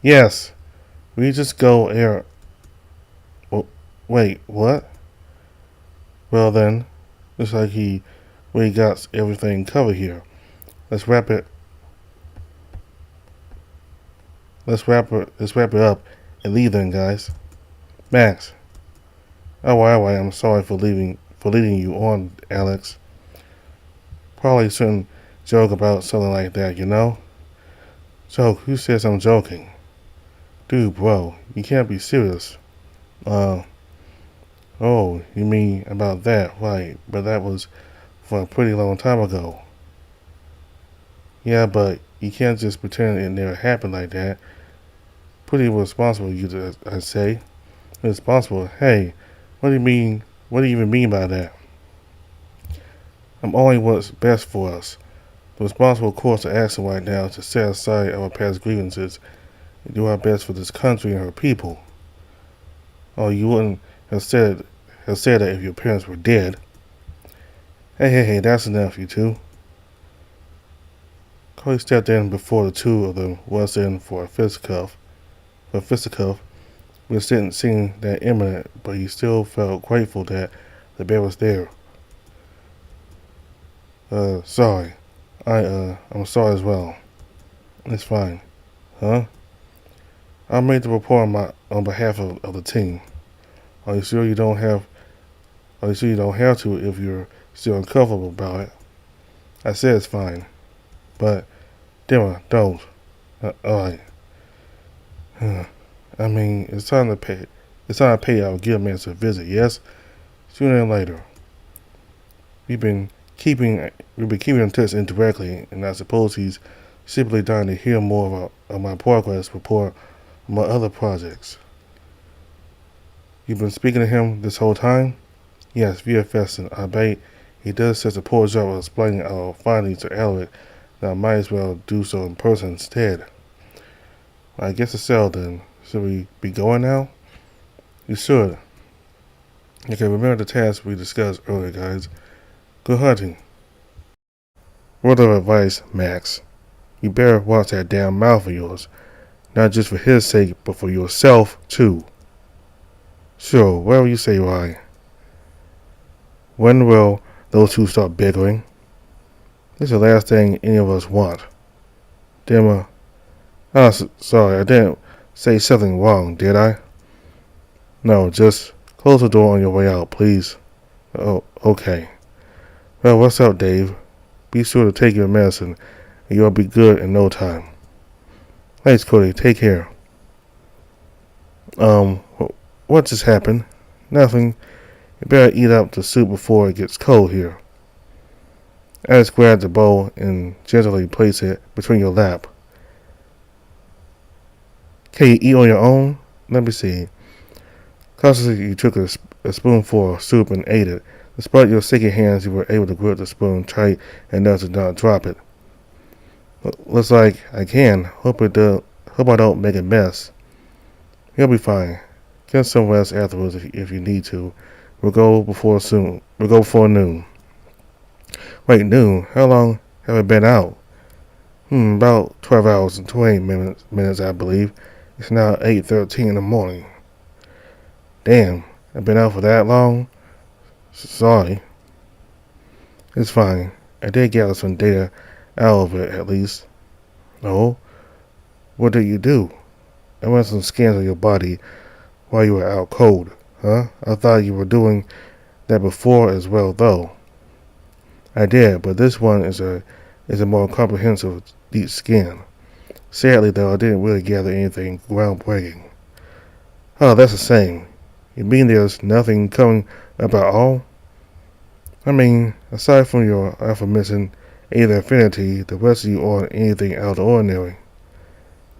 Yes. We just go air. Well, wait, what? Well then, looks like we got everything covered here. Let's wrap it up and leave then, guys. Max. Alright, I'm sorry for leading you on, Alex. Probably shouldn't joke about something like that, you know? Joke? Who says I'm joking? Dude, bro, you can't be serious. Oh, you mean about that, right, but that was for a pretty long time ago. Yeah, but you can't just pretend it never happened like that. Pretty responsible, I say. Responsible? Hey, what do you mean? What do you even mean by that? I'm only what's best for us. The responsible course of action right now is to set aside our past grievances and do our best for this country and her people. Oh, you wouldn't have said that if your parents were dead. Hey, that's enough, you two. Cody stepped in before the two of them was in for a fisticuff. Which didn't seem that imminent, but he still felt grateful that the bear was there. Sorry. I'm sorry as well. It's fine. Huh? I made the report on behalf of the team. Are you sure you don't have? Are you sure you don't have to if you're still uncomfortable about it? I said it's fine, but Dimmer, don't. All right. I mean, it's time to pay. It's time to pay our guildmaster a visit. Yes, sooner than later. We've been keeping in touch indirectly, and I suppose he's simply dying to hear more of my progress report on my other projects. You've been speaking to him this whole time? Yes, via Festin. I bet he does such a poor job of explaining our findings to Elric that I might as well do so in person instead. I guess it's settled then. Should we be going now? You should. Okay, remember the task we discussed earlier, guys. Good hunting. Word of advice, Max. You better watch that damn mouth of yours. Not just for his sake, but for yourself, too. Sure, whatever you say, Ryan. When will those two start bickering? This is the last thing any of us want. Dimmer. Sorry, I didn't say something wrong, did I? No, just close the door on your way out, please. Oh, okay. Well, what's up, Dave? Be sure to take your medicine, and you'll be good in no time. Thanks, Cody. Take care. What just happened? Nothing. You better eat up the soup before it gets cold here. Alice grabbed the bowl and gently placed it between your lap. Can you eat on your own? Let me see. Cautiously, you took a spoonful of soup and ate it. Despite your sticky hands, you were able to grip the spoon tight enough to not drop it. Looks like I can. Hope I don't make a mess. You'll be fine. Get some rest afterwards if you need to. We'll go before noon. Wait, noon? How long have I been out? About 12 hours and 28 minutes, I believe. It's now 8:13 in the morning. Damn, I've been out for that long? Sorry. It's fine. I did gather some data out of it, at least. Oh? What did you do? I ran some scans of your body while you were out cold. Huh? I thought you were doing that before as well, though. I did, but this one is a more comprehensive deep scan. Sadly, though, I didn't really gather anything groundbreaking. Oh, that's the same. You mean there's nothing coming up at all? I mean, aside from your aforementioned either affinity, the rest of you aren't anything out of the ordinary.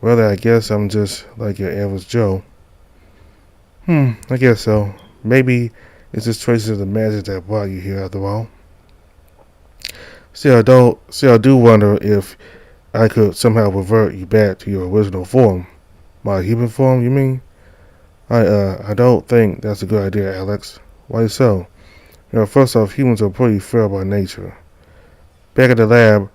Well, I guess I'm just like your average Joe. I guess so. Maybe it's just traces of the magic that brought you here after all. Still, I do wonder if I could somehow revert you back to your original form. My human form, you mean? I don't think that's a good idea, Alex. Why so? First off, humans are pretty frail by nature. Back at the lab,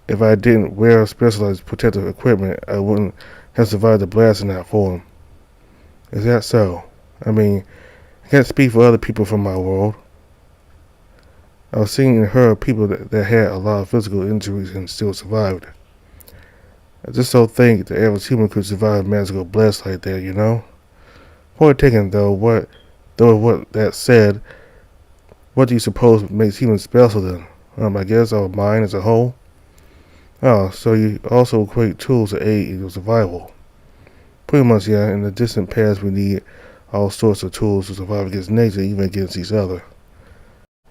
if I didn't wear specialized protective equipment, I wouldn't have survived the blast in that form. Is that so? I mean, I can't speak for other people from my world. I've seen and heard people that had a lot of physical injuries and still survived. I just don't think the average human could survive a magical blast like that, you know? Point taken, though what that said, what do you suppose makes humans special then? I guess our mind as a whole? Oh, so you also create tools to aid in your survival. Pretty much, yeah. In the distant past, we need all sorts of tools to survive against nature, even against each other.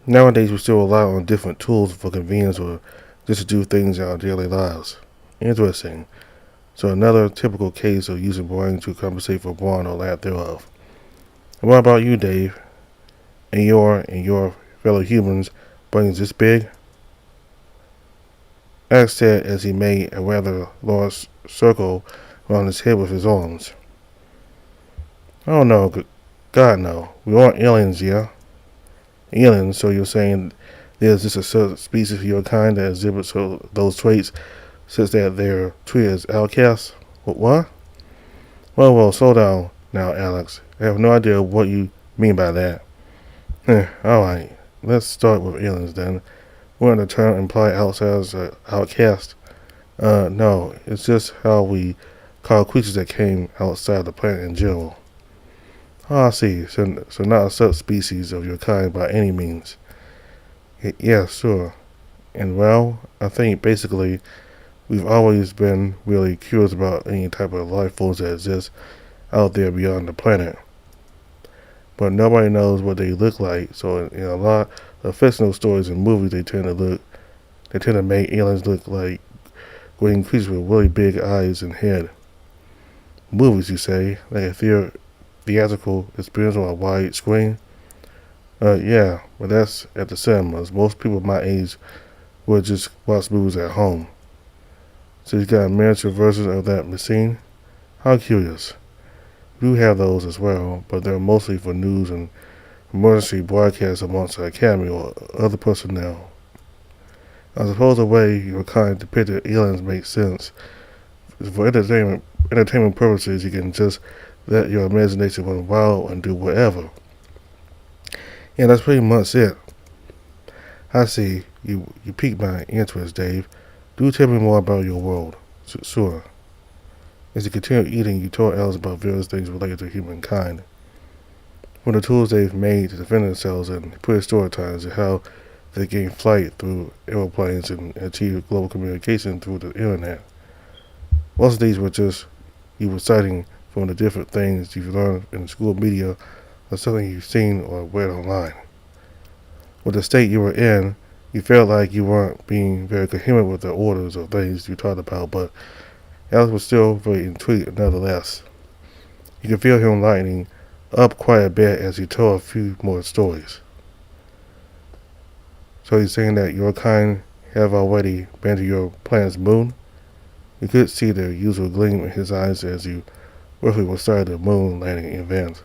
Nowadays, we still rely on different tools for convenience or just to do things in our daily lives. Interesting. So another typical case of using boring to compensate for boring or lack thereof. And what about you, Dave? And your fellow humans, brains this big? Alex said as he made a rather large circle around his head with his arms. Oh no, God no. We aren't aliens, yeah? Aliens, so you're saying there's just a certain species of your kind that exhibits those traits such that they're treated as outcasts? What? Well, slow down now, Alex. I have no idea what you mean by that. Alright. Let's start with aliens then. Wouldn't the term imply outsiders or outcasts? No. It's just how we call creatures that came outside the planet in general. Oh, I see. So not a subspecies of your kind by any means. Yeah, sure. And well, I think basically we've always been really curious about any type of life forms that exist out there beyond the planet. But nobody knows what they look like, so in a lot of fictional stories and movies they tend to make aliens look like green creatures with really big eyes and head. Movies, you say, like a theatrical experience on a wide screen? Yeah, but that's at the cinemas. Most people my age would just watch movies at home. So you got a miniature version of that machine? How curious. We do have those as well, but they're mostly for news and emergency broadcasts amongst the academy or other personnel. I suppose the way your kind depicted aliens makes sense. For entertainment purposes, you can just let your imagination run wild and do whatever. Yeah, that's pretty much it. I see. You piqued my interest, Dave. Do tell me more about your world. Sure. As you continued eating, you told Alice about various things related to humankind. From the tools they've made to defend themselves in prehistoric times and how they gain flight through aeroplanes and achieve global communication through the internet. Most of these were just you were citing from the different things you've learned in school media or something you've seen or read online. With the state you were in, you felt like you weren't being very coherent with the orders of things you talked about, but Alex was still very intrigued nonetheless. You could feel him lightening up quite a bit as he told a few more stories. So he's saying that your kind have already been to your planet's moon? You could see the usual gleam in his eyes as you roughly was started the moon landing event.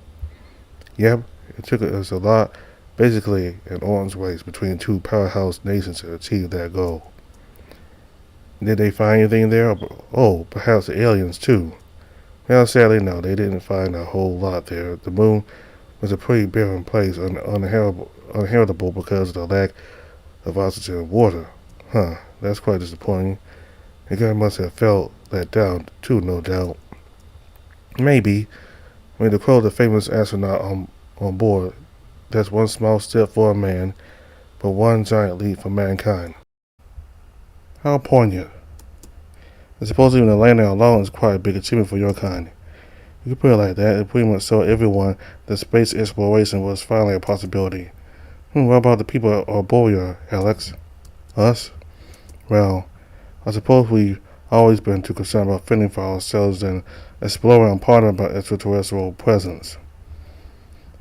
Yep, it took us a lot, basically an arms race between two powerhouse nations to achieve that goal. Did they find anything there? Oh, perhaps the aliens too. Well, sadly, no, they didn't find a whole lot there. The moon was a pretty barren place, uninhabitable because of the lack of oxygen and water. That's quite disappointing. The guy must have felt let down too, no doubt. Maybe. I mean, to quote the famous astronaut on board, that's one small step for a man, but one giant leap for mankind. How poignant. I suppose even the landing alone is quite a big achievement for your kind. You could put it like that. It pretty much showed everyone that space exploration was finally a possibility. What about the people aboard you, Alex? Us? Well, I suppose we've always been too concerned about fending for ourselves than exploring and pondering about extraterrestrial presence.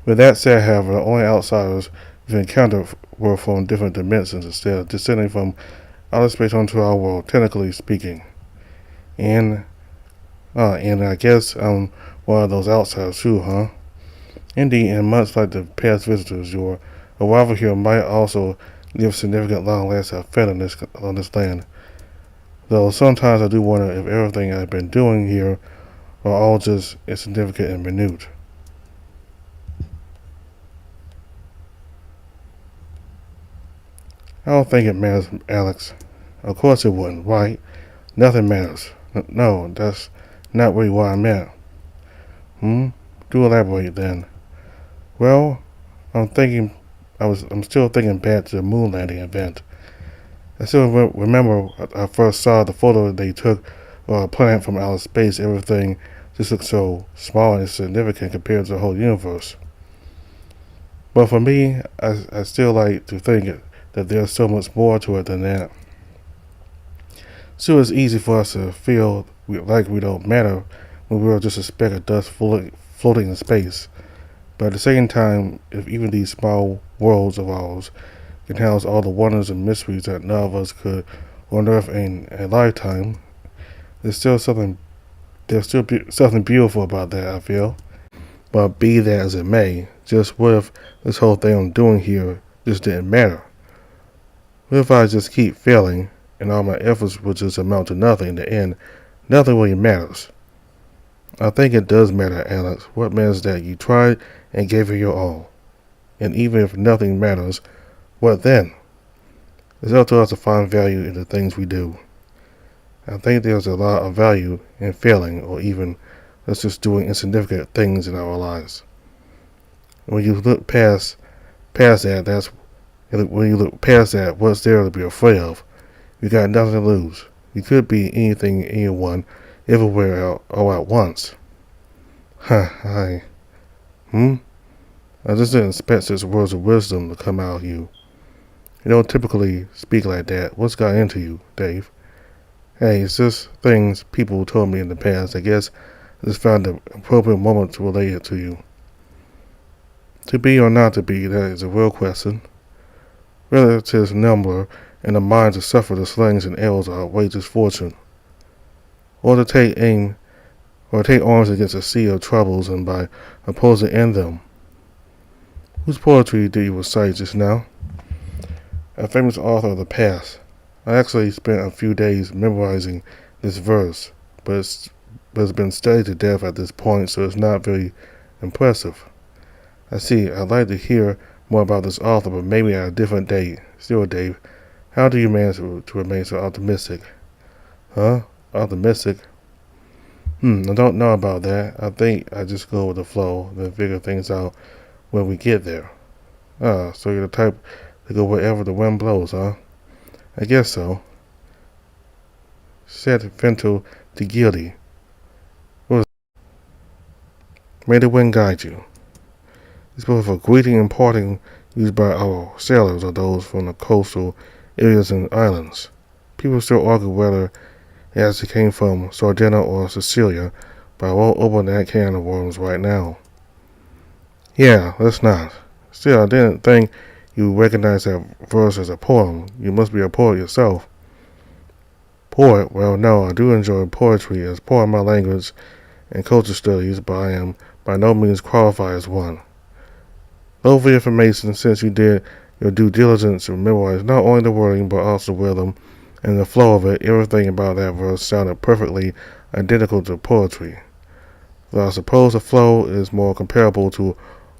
With that said, however, the only outsiders we've encountered were from different dimensions instead of descending from outer space onto our world, technically speaking. And I guess I'm one of those outsiders too, huh? Indeed, and much like the past visitors, your arrival here might also leave significant long-lasting effect on this land. Though sometimes I do wonder if everything I've been doing here are all just insignificant and minute. I don't think it matters, Alex. Of course it wouldn't, right? Nothing matters. No, that's not really what I meant. Do elaborate then. Well, I'm still thinking back to the moon landing event. I still remember I first saw the photo they took of a planet from outer space. Everything just looks so small and insignificant compared to the whole universe. But for me, I still like to think that there's so much more to it than that. Still, it's easy for us to feel like we don't matter when we're just a speck of dust floating in space. But at the same time, if even these small worlds of ours can house all the wonders and mysteries that none of us could unearth in a lifetime, there's still something something beautiful about that, I feel. But be that as it may, just what if this whole thing I'm doing here just didn't matter? What if I just keep failing and all my efforts would just amount to nothing in the end? Nothing really matters. I think it does matter, Alex. What matters is that you tried and gave it your all. And even if nothing matters, what then? It's up to us to find value in the things we do. I think there's a lot of value in failing, or even us just doing insignificant things in our lives. When you look past that, when you look past that, what's there to be afraid of? You got nothing to lose. You could be anything, anyone, everywhere, all at once. Huh? I just didn't expect such words of wisdom to come out of you. You don't typically speak like that. What's got into you, Dave? Hey, it's just things people told me in the past. I guess I just found the appropriate moment to relate it to you. To be or not to be, that is a real question. Relatives number and the mind to suffer the slings and arrows of outrageous fortune. Or to take arms against a sea of troubles and by opposing end them. Whose poetry did you recite just now? A famous author of the past. I actually spent a few days memorizing this verse, but it's been studied to death at this point, so it's not very impressive. I see. I'd like to hear more about this author, but maybe at a different date. Still, Dave, how do you manage to remain so optimistic? Huh? Optimistic? I don't know about that. I think I just go with the flow, then figure things out when we get there. So you're the type to go wherever the wind blows, huh? I guess so. Said Vento de Guilty. What was it? May the wind guide you. It's both a greeting and parting used by our sailors or those from the coastal areas and islands. People still argue whether it actually came from Sardinia or Sicilia, but I won't open that can of worms right now. Yeah, let's not. Still, I didn't think you recognized that verse as a poem. You must be a poet yourself. Poet? Well, no, I do enjoy poetry as part of my language and culture studies, but I am by no means qualified as one. Load for information, since you did your due diligence to memorize not only the wording but also the rhythm and the flow of it. Everything about that verse sounded perfectly identical to poetry. Though I suppose the flow is more comparable to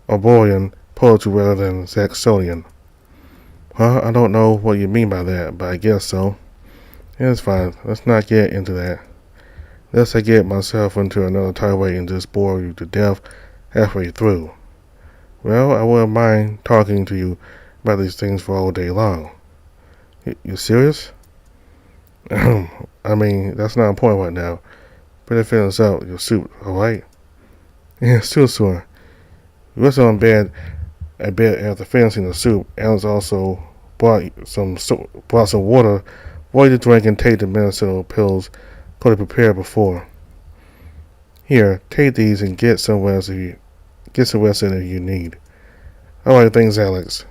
Arborean poetry rather than Saxonian. Huh? I don't know what you mean by that, but I guess so. Yeah, it's fine. Let's not get into that. Lest I get myself into another tirade and just bore you to death halfway through. Well, I wouldn't mind talking to you about these things for all day long. You serious? I mean, that's not important right now. Better finish out your soup, alright? Yeah, still sore. We rested on bed a bit after finishing the soup. Alice also brought some water for you to drink and take the medicinal pills Cody prepared before. Here, take these and get some rest in it if you need. Alright, thanks, Alex.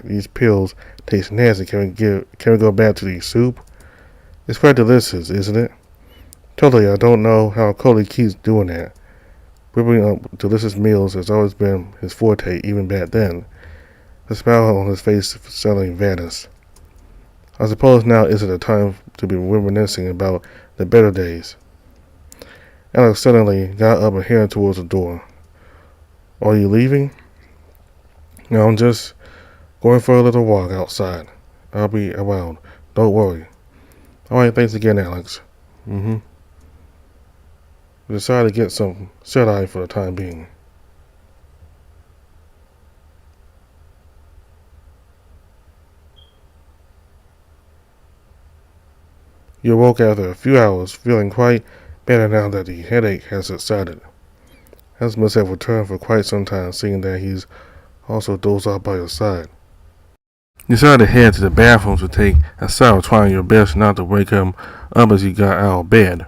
These pills taste nasty. Can we go back to the soup? It's quite delicious, isn't it? Totally. I don't know how Cody keeps doing that. Whipping up delicious meals has always been his forte, even back then. The smile on his face suddenly vanished. I suppose now isn't the time to be reminiscing about the better days. Alex suddenly got up and headed towards the door. Are you leaving? No, I'm just going for a little walk outside. I'll be around. Don't worry. Alright, thanks again, Alex. We decided to get some shut-eye for the time being. You awoke after a few hours, feeling quite Better now that the headache has subsided. Alex must have returned for quite some time, seeing that he's also dozed off by your side. You decided to head to the bathroom to take a shower, trying your best not to wake him up as you got out of bed.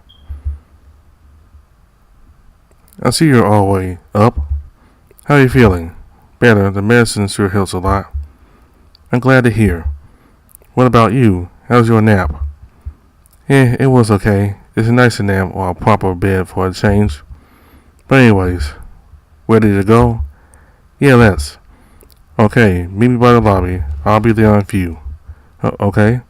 I see you're all the way up. How are you feeling? Better. The medicine sure helps a lot. I'm glad to hear. What about you? How's your nap? It was okay. It's nice to nap on a proper bed for a change. But anyways, ready to go? Yeah, let's. Okay, meet me by the lobby. I'll be there in a few. Okay?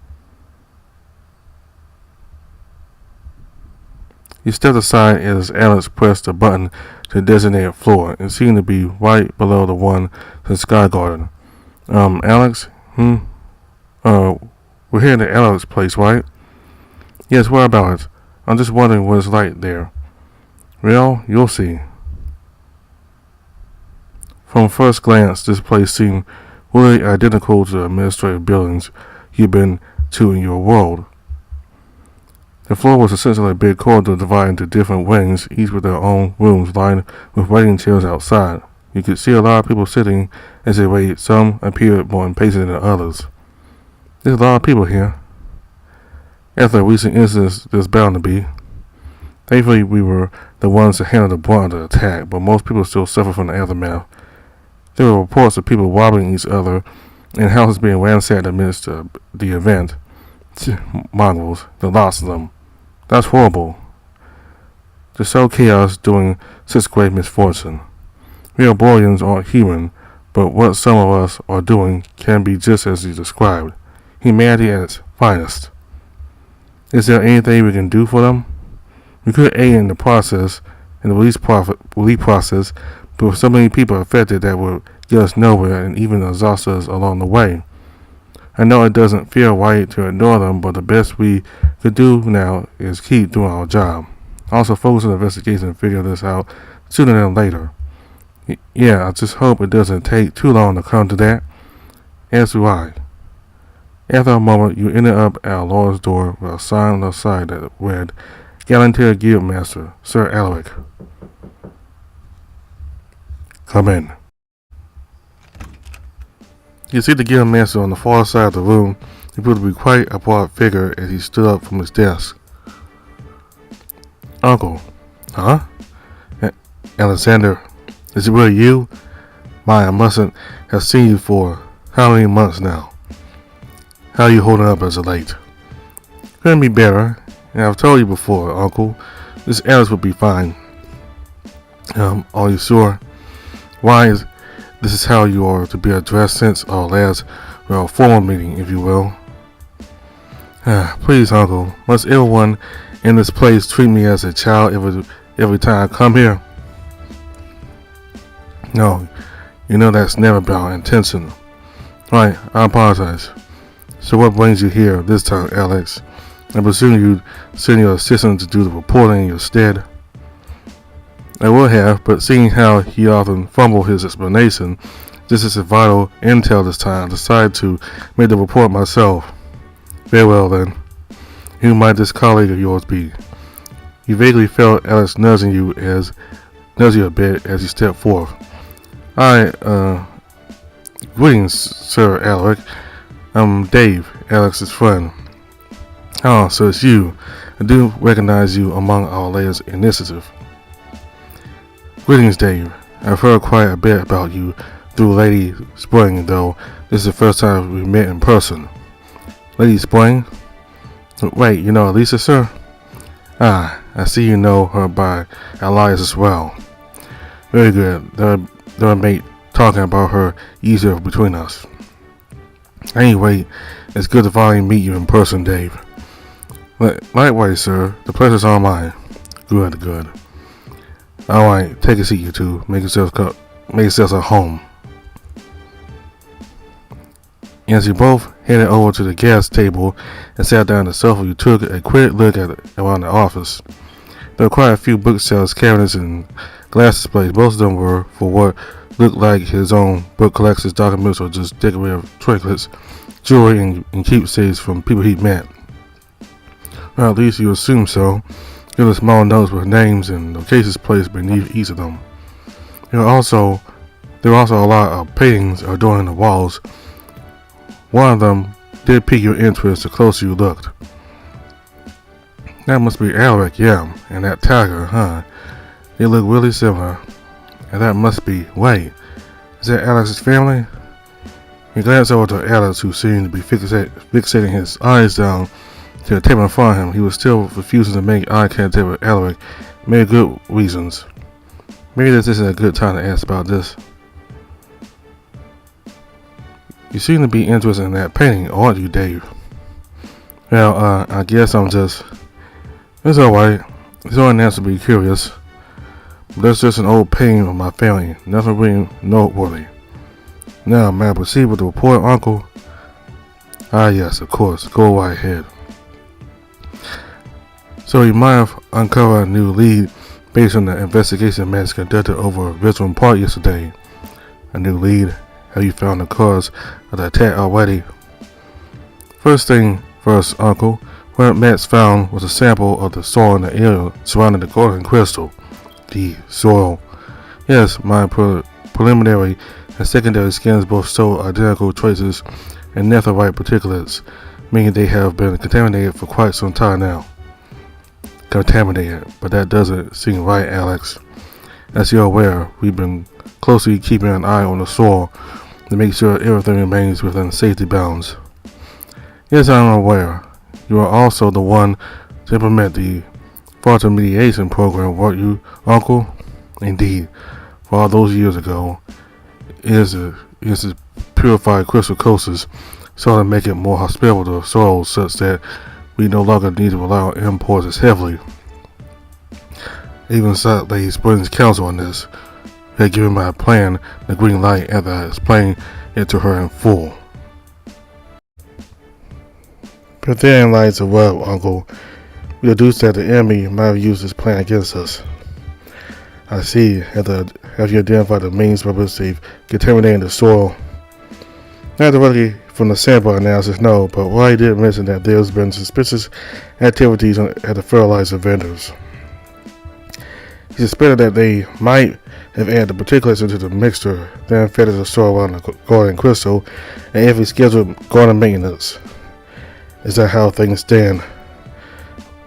You stepped aside as Alex pressed a button to the designated floor. It seemed to be right below the one to the Sky Garden. Alex? We're here at the Alex place, right? Yes, what about it? I'm just wondering what it's like there. Well, you'll see. From first glance, this place seemed really identical to the administrative buildings you've been to in your world. The floor was essentially a big corridor divided into different wings, each with their own rooms lined with waiting chairs outside. You could see a lot of people sitting as they waited. Some appeared more impatient than others. There's a lot of people here. After a recent incident, there's bound to be. Thankfully, we were the ones to handle the brunt of the attack, but most people still suffer from the aftermath. There were reports of people robbing each other and houses being ransacked amidst the event. Mongrels, the lots of them. That's horrible. To sow chaos during such great misfortune. We Arborians aren't human, but what some of us are doing can be just as you described. Humanity at its finest. Is there anything we can do for them? We could aid in the process, in the relief process, but with so many people affected that would get us nowhere and even exhaust us along the way. I know it doesn't feel right to ignore them, but the best we could do now is keep doing our job. Also focus on the investigation and figure this out sooner than later. Yeah, I just hope it doesn't take too long to come to that. As do I. After a moment, you ended up at Laura's door with a sign on the side that read, Galantir Guildmaster, Sir Alaric. Come in. You see the Guildmaster on the far side of the room. He proved to be quite a broad figure as he stood up from his desk. Uncle. Huh? Alexander, is it really you? I mustn't have seen you for how many months now? How are you holding up as of late? Couldn't be better. And I've told you before, Uncle, this Alice would be fine. Are you sure? Why is this how you are to be addressed since our last formal meeting, if you will? Please, Uncle, must everyone in this place treat me as a child every time I come here? No, you know that's never been our intention. Right, I apologize. So what brings you here this time, Alex? I presume you'd send your assistant to do the reporting in your stead. I would have, but seeing how he often fumbled his explanation, this is a vital intel this time, I decided to make the report myself. Very well then. Who might this colleague of yours be? You vaguely felt Alex nudging you a bit as you stepped forth. Greetings, Sir Alaric. I'm Dave, Alex's friend. Oh, so it's you. I do recognize you among our latest initiative. Greetings, Dave. I've heard quite a bit about you through Lady Spring, though this is the first time we met in person. Lady Spring? Wait, you know Lisa, sir? Ah, I see you know her by Elias as well. Very good. That'll make talking about her easier between us. Anyway, it's good to finally meet you in person, Dave. Likewise, sir. The pleasure's all mine. Good. Alright, take a seat, you two. Make yourselves at home. As you both headed over to the gas table and sat down on the sofa, you took a quick look around the office. There were quite a few bookshelves, cabinets, and glass displays. Most of them were for what looked like his own book collections, documents, or just decorative trinkets, jewelry, and keepsakes from people he'd met. Well, at least you assume so. There were small notes with names and locations placed beneath each of them. There were also a lot of paintings adorning the walls. One of them did pique your interest the closer you looked. That must be Alec, yeah, and that tiger, huh? They look really similar. And that must be, wait, is that Alex's family? He glanced over to Alex, who seemed to be fixating his eyes down to the table in front of him. He was still refusing to make eye contact with Alec, maybe good reasons. Maybe this isn't a good time to ask about this. You seem to be interested in that painting, aren't you, Dave? Well, I guess I'm just... It's alright. It's only natural to be curious. But that's just an old painting of my family. Nothing really noteworthy. Now, may I proceed with the report, Uncle? Ah, yes, of course. Go right ahead. So you might have uncovered a new lead based on the investigation Max conducted over Richmond Park yesterday. A new lead? Have you found the cause of the attack already? First thing first, Uncle. What Max found was a sample of the soil in the area surrounding the golden crystal. The soil. Yes, my preliminary and secondary scans both show identical traces and netherite particulates, meaning they have been contaminated for quite some time now. Contaminated, but that doesn't seem right, Alex. As you're aware, we've been closely keeping an eye on the soil to make sure everything remains within safety bounds. Yes, I'm aware. You are also the one to implement the fraud mediation program, weren't you, Uncle? Indeed. For all those years ago, it is to purify crystal coasters so to make it more hospitable to soils such that we no longer need to rely on imports as heavily. Even Salt Lake Springs Council on this had given my plan the green light after I explained it to her in full. But therein lies the rub, Uncle. We deduced that the enemy might have used this plan against us. I see. Have you identified the means by which they've contaminated the soil? Not directly from the sample analysis, no, but Roy did mention that there's been suspicious activities at the fertilizer vendors. He suspected that they might have added the particulates into the mixture, then fed the soil around the garden crystal, and every scheduled garden maintenance. Is that how things stand?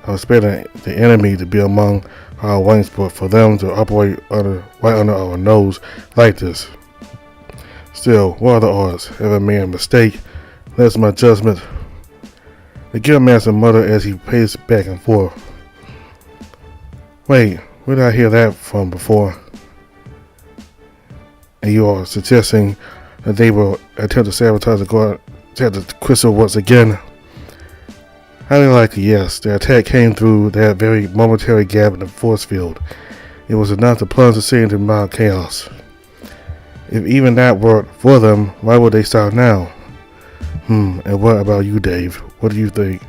I was expecting the enemy to be among our ranks, but for them to operate right under our nose like this. Still, what are the odds? Have I made a mistake? That's my judgment. The guildmaster muttered as he paced back and forth. Wait, where did I hear that from before? And you are suggesting that they will attempt to sabotage the crystal once again? Highly likely, yes. The attack came through that very momentary gap in the force field. It was enough to plunge the city into mild chaos. If even that worked for them, why would they start now? And what about you, Dave? What do you think?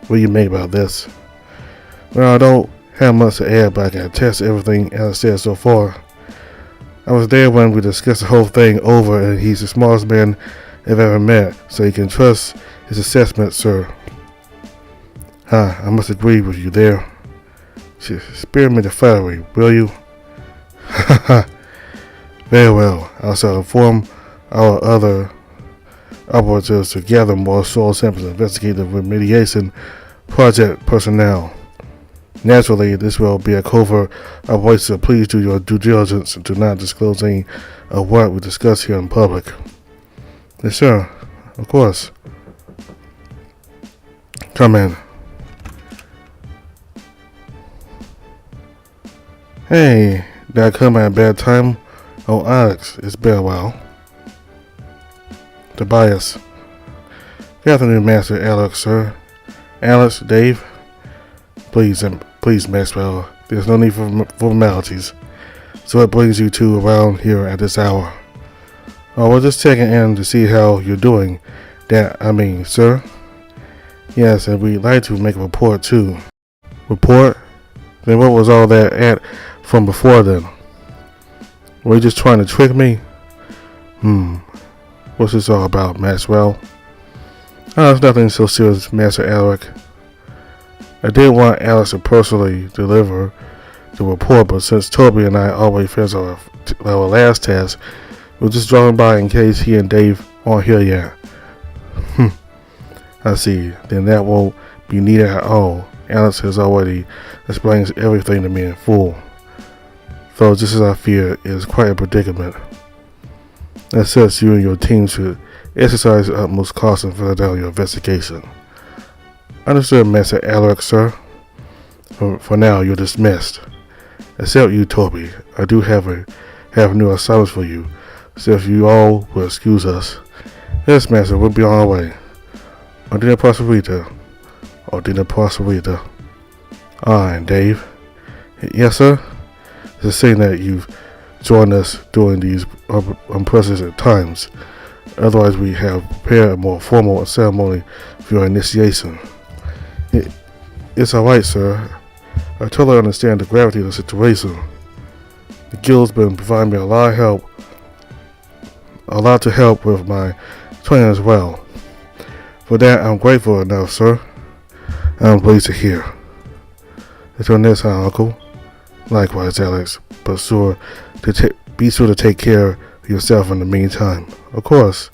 What do you make about this? Well, I don't have much to add, but I can attest to everything Alex said so far. I was there when we discussed the whole thing over, and he's the smartest man I've ever met, so you can trust his assessment, sir. I must agree with you there. Spare me the flattery, will you? Very well. I shall inform our other operatives to gather more soil samples and investigate the remediation project personnel. Naturally, this will be a covert operation, so please do your due diligence and do not disclose any of what we discuss here in public. Yes, sir. Of course. Come in. Hey, did I come at a bad time? Oh, Alex, it's been a while. Tobias. Good afternoon, Master Alex, sir. Alex, Dave. Please, Maxwell, there's no need for formalities. So what brings you two around here at this hour? Oh, we're just checking in to see how you're doing. Sir? Yes, and we'd like to make a report, too. Report? Then what was all that at from before then? Were you just trying to trick me? What's this all about, Maxwell? Oh, it's nothing so serious, Master Alec. I did want Alex to personally deliver the report, but since Toby and I always finished our last task, we're just dropping by in case he and Dave aren't here yet. I see. Then that won't be needed at all. Alex has already explained everything to me in full. So just as I fear, it is quite a predicament. That says you and your team should exercise the utmost caution for down your investigation. Understood, Master Alaric, sir. For now, you're dismissed. Except you, Toby. I do have new assignments for you, so if you all will excuse us. Yes, Master, we'll be on our way. Ordina Prosperita. And Dave. Yes, sir? It's a shame that you've joined us during these unprecedented times. Otherwise, we have prepared a more formal ceremony for your initiation. It's alright, sir. I totally understand the gravity of the situation. The guild's been providing me a lot to help with my training as well. For that, I'm grateful enough, sir. I'm pleased to hear. Until next time, Uncle. Likewise, Alex. But be sure to take care of yourself in the meantime. Of course.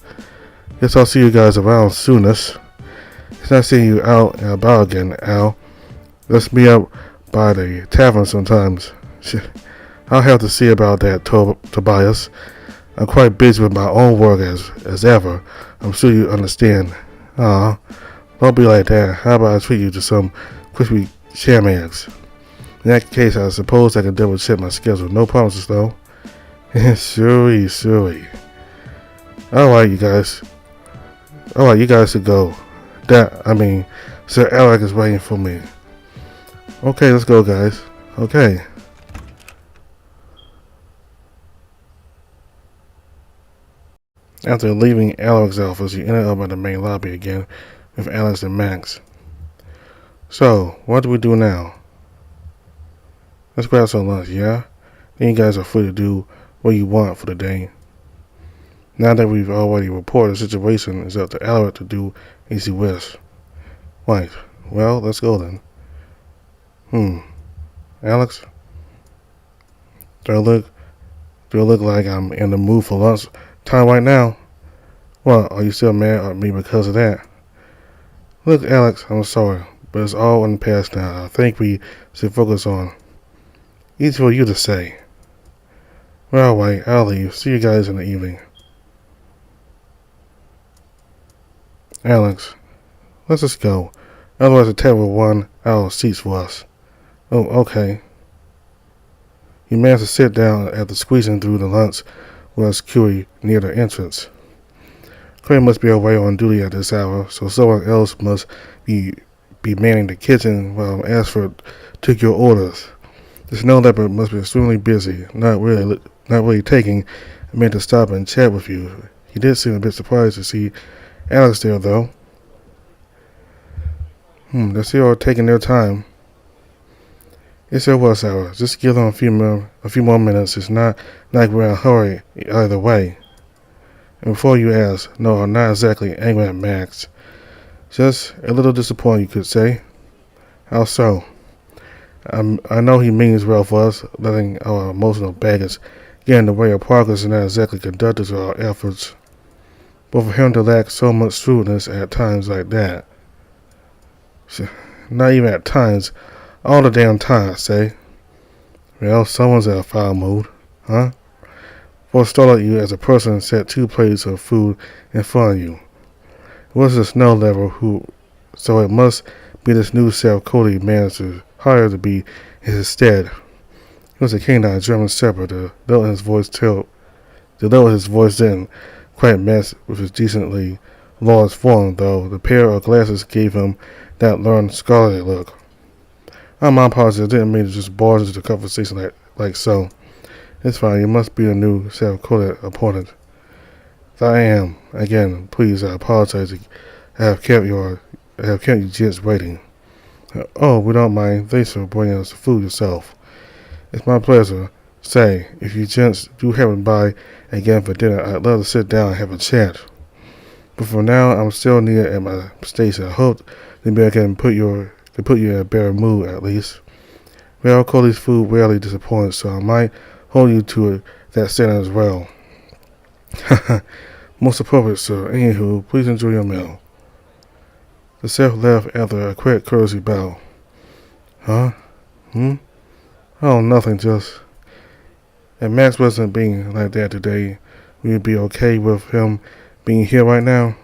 Guess I'll see you guys around soonest. It's nice seeing you out and about again, Al. Let's meet up by the tavern sometimes. I'll have to see about that, Tobias. I'm quite busy with my own work as ever. I'm sure you understand. Don't be like that. How about I treat you to some crispy sham eggs? In that case, I suppose I can double check my schedule. No promises, though. Sure. Alright, you guys should go. Sir Alec is waiting for me. Okay, let's go, guys. Okay. After leaving Alec's office, you ended up at the main lobby again with Alex and Max. So, what do we do now? Let's grab some lunch, yeah? Then you guys are free to do what you want for the day. Now that we've already reported the situation, it's up to Alaric to do as he wishes. Right. Well, let's go then. Alex? Do I look like I'm in the mood for lunch time right now? What, are you still mad at me because of that? Look, Alex, I'm sorry, but it's all in the past now. I think we should focus on. Easy for you to say. Well, alright, I'll leave. See you guys in the evening. Alex, let's just go. Otherwise the table will run out of seats for us. Oh, okay. He managed to sit down after squeezing through the lunch with security near the entrance. Clay must be away on duty at this hour, so someone else must be manning the kitchen while Ashford took your orders. The snow leopard must be extremely busy, not really taking a minute to stop and chat with you. He did seem a bit surprised to see Alex there, though. They're still taking their time. It's their rush hour. Just give them a few more minutes. It's not like we're in a hurry either way. And before you ask, no, I'm not exactly angry at Max. Just a little disappointed, you could say. How so? I know he means well for us, letting our emotional baggage get in the way of progress and not exactly conductive to our efforts. But for him to lack so much shrewdness at times like that. Not even at times, all the damn time, I say. Well, someone's in a foul mood, huh? For started you as a person set 2 plates of food in front of you. It was the snow level so it must be this new self Cody managed to hire to be in his stead. He was a canine German shepherd. The note in his voice didn't quite match with his decently large form, though the pair of glasses gave him that learned scholarly look. My apologies, I didn't mean to just barge into the conversation like so. It's fine, you must be a new self-quoted opponent. I am. Again, please, I apologize. I have kept you gents waiting. Oh, we don't mind. Thanks for bringing us the food yourself. It's my pleasure. Say, if you gents do happen by again for dinner, I'd love to sit down and have a chat. But for now, I'm still needed at my station. I hope maybe I can put your to put you in a better mood at least. Well, Cody's food rarely disappoints, so I might hold you to that standard as well. Most appropriate, sir. Anywho, please enjoy your meal. The chef left after a quick courtesy bow. Huh? Oh, nothing, just... If Max wasn't being like that today, we'd be okay with him being here right now?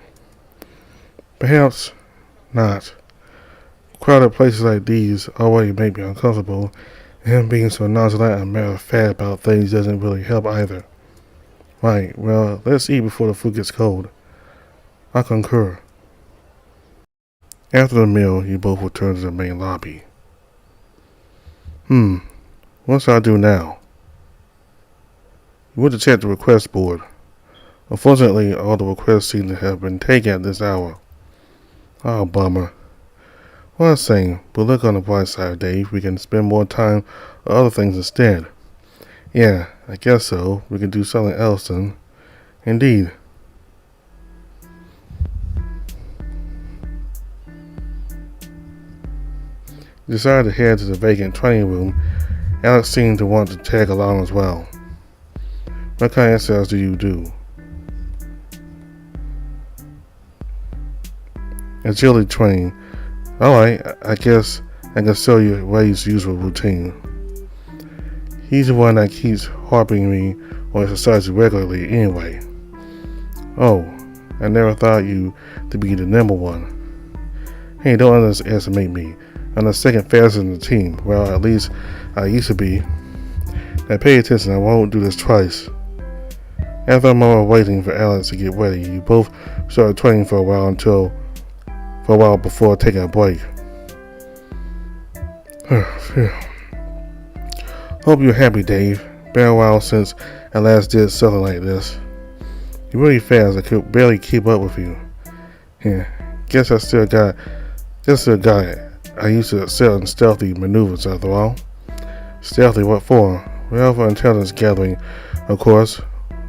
Perhaps not. Crowded places like these already make me uncomfortable, and him being so nonchalant and matter of fact about things doesn't really help either. Right, well, let's eat before the food gets cold. I concur. After the meal, you both returned to the main lobby. What shall I do now? You went to check the request board. Unfortunately, all the requests seem to have been taken at this hour. Oh, bummer. Well, I'm saying, but look on the bright side, Dave. We can spend more time on other things instead. Yeah, I guess so. We can do something else then. Indeed. You decided to head to the vacant training room. Alex seemed to want to tag along as well. What kind of exercise do you do? Agility training. Alright, I guess I can show you Ray's usual routine. He's the one that keeps harping me on exercising regularly anyway. Oh, I never thought you to be the number one. Hey, don't underestimate me. I'm the second fastest in the team. Well, at least I used to be. Now pay attention, I won't do this twice. After a moment of waiting for Alex to get ready, you both started training for a while before taking a break. Hope you're happy, Dave. Been a while since I last did something like this. You're really fast, I could barely keep up with you. Yeah, guess I still got it. I used to excel in stealthy maneuvers after all. Stealthy, what for? Well, for intelligence gathering, of course.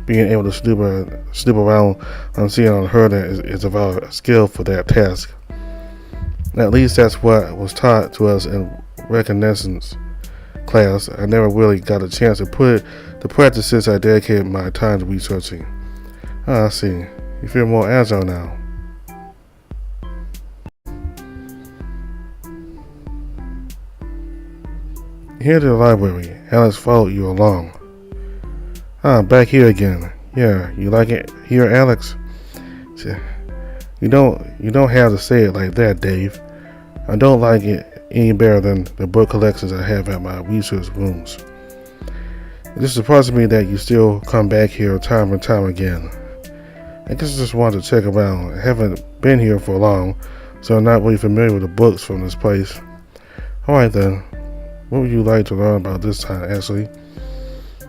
Being able to snoop around unseen and unheard is about a skill for that task. At least that's what was taught to us in reconnaissance class. I never really got a chance to put it to practice since I dedicated my time to researching. I see. You feel more agile now. Here to the library. Alex followed you along. Back here again. Yeah, you like it here, Alex? You don't have to say it like that, Dave. I don't like it any better than the book collections I have at my research rooms. It just surprises me that you still come back here time and time again. I guess I just wanted to check around. I haven't been here for long, so I'm not really familiar with the books from this place. Alright then. What would you like to learn about this time, Ashley?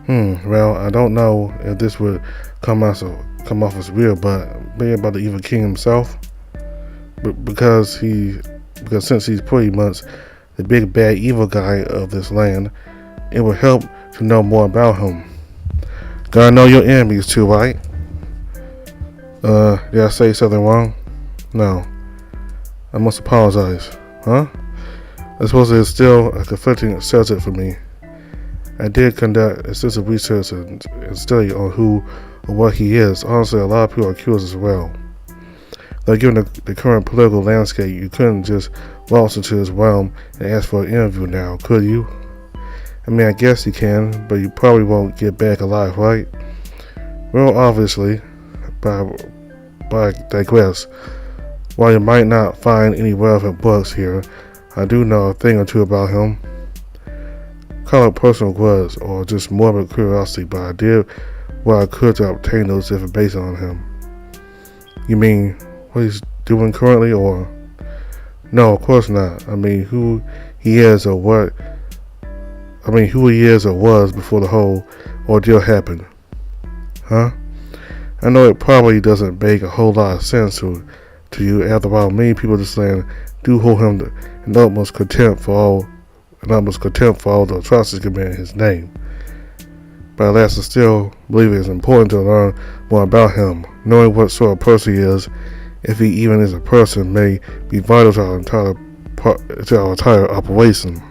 Well, I don't know if this would come off as real, but maybe about the Evil King himself. Because since he's pretty much the big bad evil guy of this land, it would help to know more about him. Gotta know your enemies too, right? Did I say something wrong? No. I must apologize. Huh? I suppose it's still a conflicting subject for me. I did conduct extensive research and study on who or what he is. Honestly, a lot of people are curious as well. Though given the current political landscape, you couldn't just waltz into his realm and ask for an interview now, could you? I mean, I guess you can, but you probably won't get back alive, right? Well, obviously, but I digress. While you might not find any relevant books here, I do know a thing or two about him. Call it personal grudge or just morbid curiosity, but I did what I could to obtain those information on him. You mean what he's doing currently, or? No, of course not. I mean who he is or was before the whole ordeal happened. Huh? I know it probably doesn't make a whole lot of sense to you. After all, many people in this land do hold him in utmost contempt for all the atrocities committed in his name. But alas, I still believe it is important to learn more about him. Knowing what sort of person he is, if he even is a person, may be vital to our entire entire operation.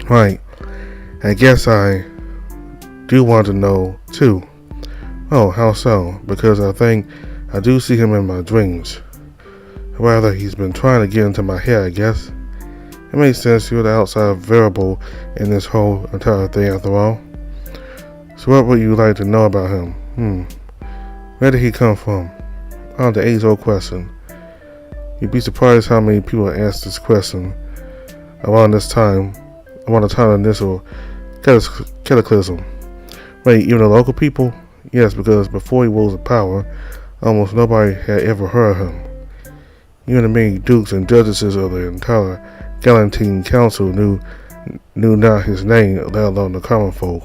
Right. I guess I do want to know too. Oh, how so? Because I think I do see him in my dreams. Rather, he's been trying to get into my head, I guess. It makes sense. You're the outside variable in this whole entire thing, after all. So what would you like to know about him? Where did he come from? Oh, the age-old question. You'd be surprised how many people ask this question around the time of the initial cataclysm. Wait, even the local people? Yes, because before he rose to power, almost nobody had ever heard of him. Even the many dukes and duchesses of the entire Galantine Council knew not his name, let alone the common folk.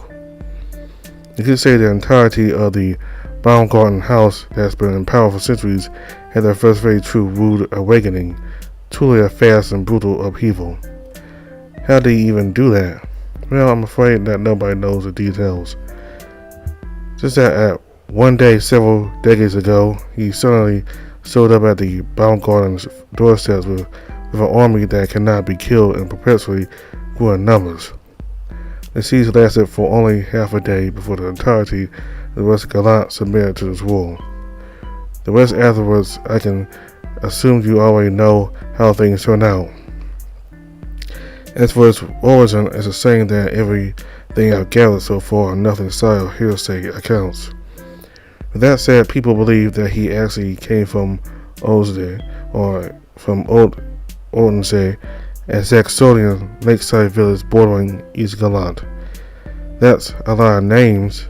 You could say the entirety of the Baumgarten house that's been in power for centuries had their first very true rude awakening, truly a fast and brutal upheaval. How did he even do that? Well, I'm afraid that nobody knows the details. Just that one day several decades ago, he suddenly showed up at the Baumgarten's doorsteps with an army that cannot be killed and perpetually grew in numbers. The siege lasted for only half a day before the entirety of the West Galant submitted to this rule. The rest afterwards, I can assume you already know how things turned out. As for its origin, it's a saying that everything I've gathered so far are nothing side of hearsay accounts. With that said, people believe that he actually came from Osde, or from Odense, a Saxonian lakeside village bordering East Galant. That's a lot of names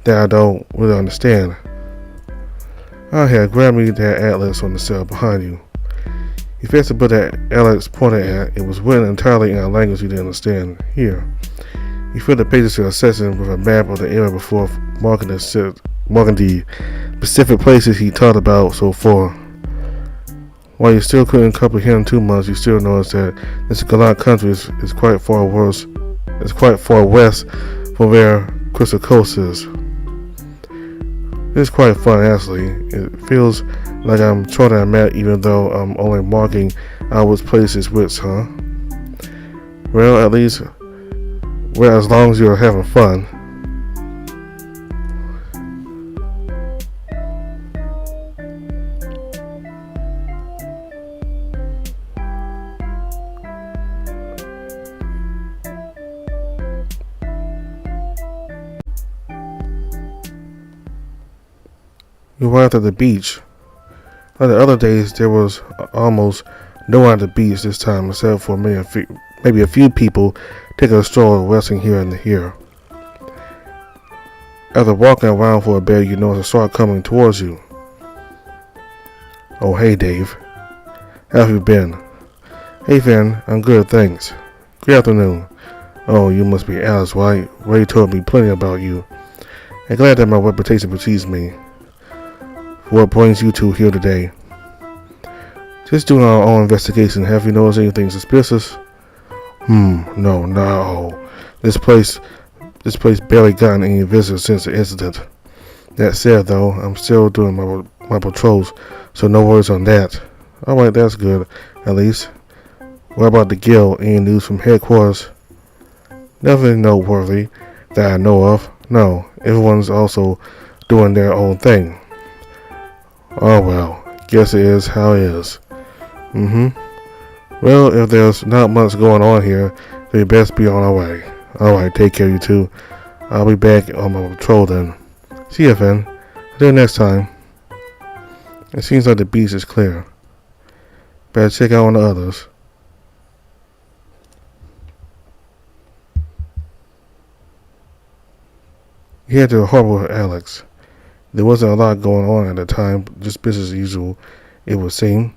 that I don't really understand. Here, grab me that atlas on the cell behind you. He faced the book that Alex pointed at. It was written entirely in a language he didn't understand. Here. He filled the pages to a section with a map of the area before marking the specific places he taught about so far. While you still couldn't comprehend too much, you still noticed that this Galant country is quite far west from where Crystal Coast is. It's quite fun, actually. It feels like I'm charting a map even though I'm only marking out which places which, huh? Well, at least, as long as you're having fun. We arrived at the beach. Like the other days, there was almost no one at the beach this time, except for maybe a few people taking a stroll resting here and here. After walking around for a bit, you notice a shark coming towards you. Oh, hey, Dave. How have you been? Hey, Finn. I'm good, thanks. Good afternoon. Oh, you must be Alice, right? Ray told me plenty about you. I'm glad that my reputation precedes me. What brings you two here today? Just doing our own investigation. Have you noticed anything suspicious? No, not at all. This place barely gotten any visitors since the incident. That said, though, I'm still doing my patrols, so no worries on that. Alright, that's good, at least. What about the guild? Any news from headquarters? Nothing noteworthy that I know of. No, everyone's also doing their own thing. Oh well, guess it is how it is. Well, if there's not much going on here, we best be on our way. Alright, take care, you two. I'll be back on my patrol then. See ya, Finn. Until next time. It seems like the beach is clear. Better check out on the others. He had to the harbor with Alex. There wasn't a lot going on at the time, just business as usual, it would seem.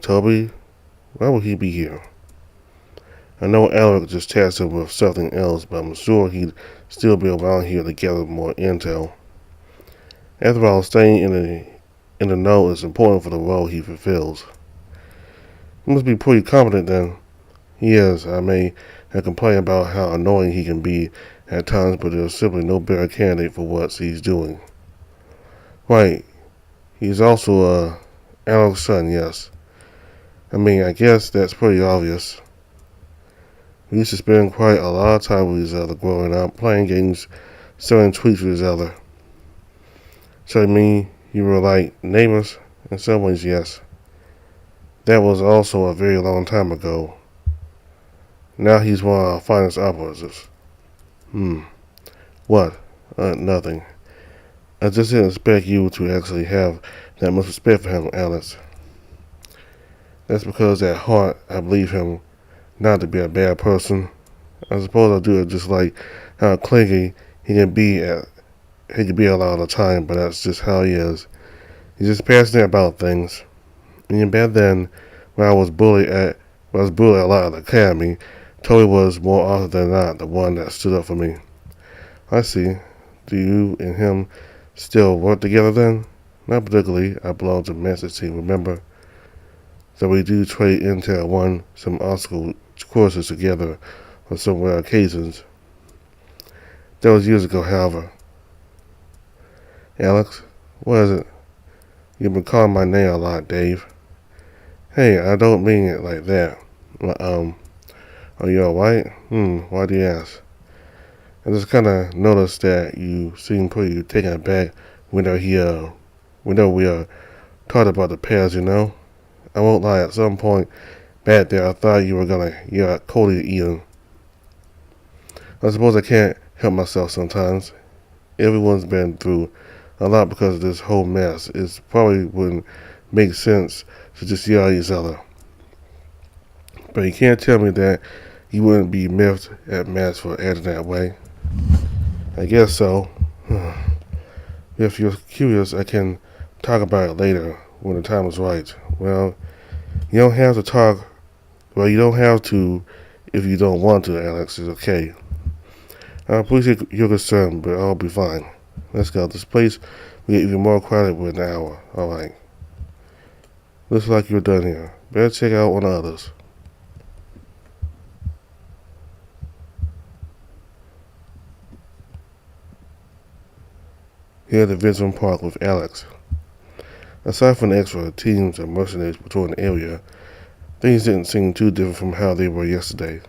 Toby, why would he be here? I know Alex just tasked him with something else, but I'm sure he'd still be around here to gather more intel. After all, staying in the know is important for the role he fulfills. He must be pretty competent then. He is. I may have complained about how annoying he can be at times, but there's simply no better candidate for what he's doing. Right. He's also Alex's son, yes. I mean, I guess that's pretty obvious. We used to spend quite a lot of time with each other growing up, playing games, selling treats with each other. So you mean you were like neighbors? In some ways, yes. That was also a very long time ago. Now he's one of our finest operators. What? Nothing. I just didn't expect you to actually have that much respect for him, Alex. That's because at heart I believe him not to be a bad person. I suppose I do it just like how clingy he can be a lot of the time, but that's just how he is. He's just passionate about things. And back then, when I was bullied a lot at the academy, Toby was more often than not the one that stood up for me. I see. Do you and him still work together then? Not particularly. I belong to the Master's team, remember? So we do trade intel and run some obstacle courses together on some rare occasions. That was years ago, however. Alex, what is it? You've been calling my name a lot, Dave. Hey, I don't mean it like that. Are you alright? Why do you ask? I just kinda noticed that you seem pretty taken aback whenever we talked about the past, you know? I won't lie, at some point back there I thought you were gonna yell at Cody to eat him. I suppose I can't help myself sometimes. Everyone's been through a lot because of this whole mess. It probably wouldn't make sense to just yell at each other. But you can't tell me that you wouldn't be miffed at Matt for acting that way. I guess so. If you're curious, I can talk about it later when the time is right. Well, you don't have to talk. Well, you don't have to if you don't want to, Alex. It's okay. I appreciate your concern, but I'll be fine. Let's go. This place will get even more crowded within an hour. Alright. Looks like you're done here. Better check out one of the others. Here at the Vincent Park with Alex. Aside from the extra teams and mercenaries patrolling the area, things didn't seem too different from how they were yesterday.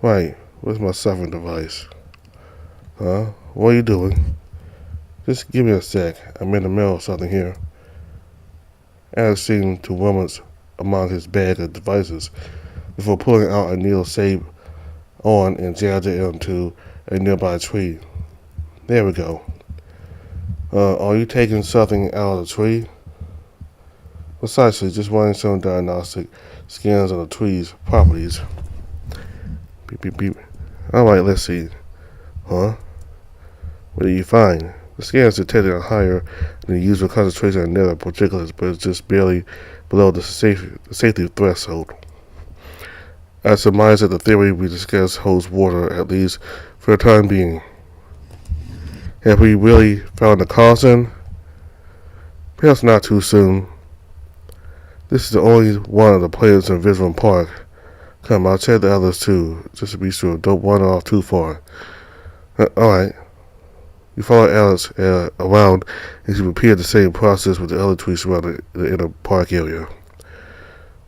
Right, where's my suffering device? Huh? What are you doing? Just give me a sec. I'm in the middle of something here. Alex seemed to rummage among his bag of devices before pulling out a needle saved on and jabbed it into a nearby tree. There we go. Are you taking something out of the tree? Precisely, just running some diagnostic scans on the tree's properties. Beep, beep, beep. Alright, let's see. Huh? What do you find? The scan is detected higher than the usual concentration of nether particulates, but it's just barely below the safety threshold. I surmise that the theory we discussed holds water, at least for the time being. Have we really found the cause then? Perhaps not too soon. This is the only one of the players in Vincent Park. Come, I'll check the others too, just to be sure. Don't wander off too far. Alright. You follow Alex around and she repeated the same process with the other trees surrounding the inner park area.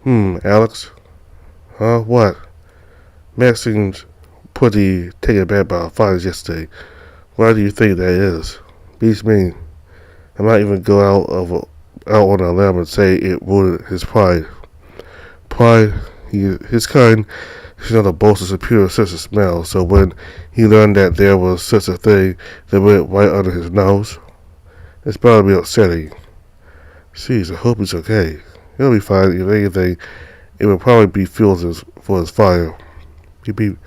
Alex? Huh? What? Max seems pretty taken aback by our findings yesterday. Why do you think that is? Beats me. I might even go out on a limb and say it wounded his pride. Pride? His kind is not a boast of superior sense of smell, so when he learned that there was such a thing that went right under his nose, it's bound to be upsetting. Jeez, I hope he's okay. He'll be fine. If anything, it will probably be fuel for his fire. Beep beep.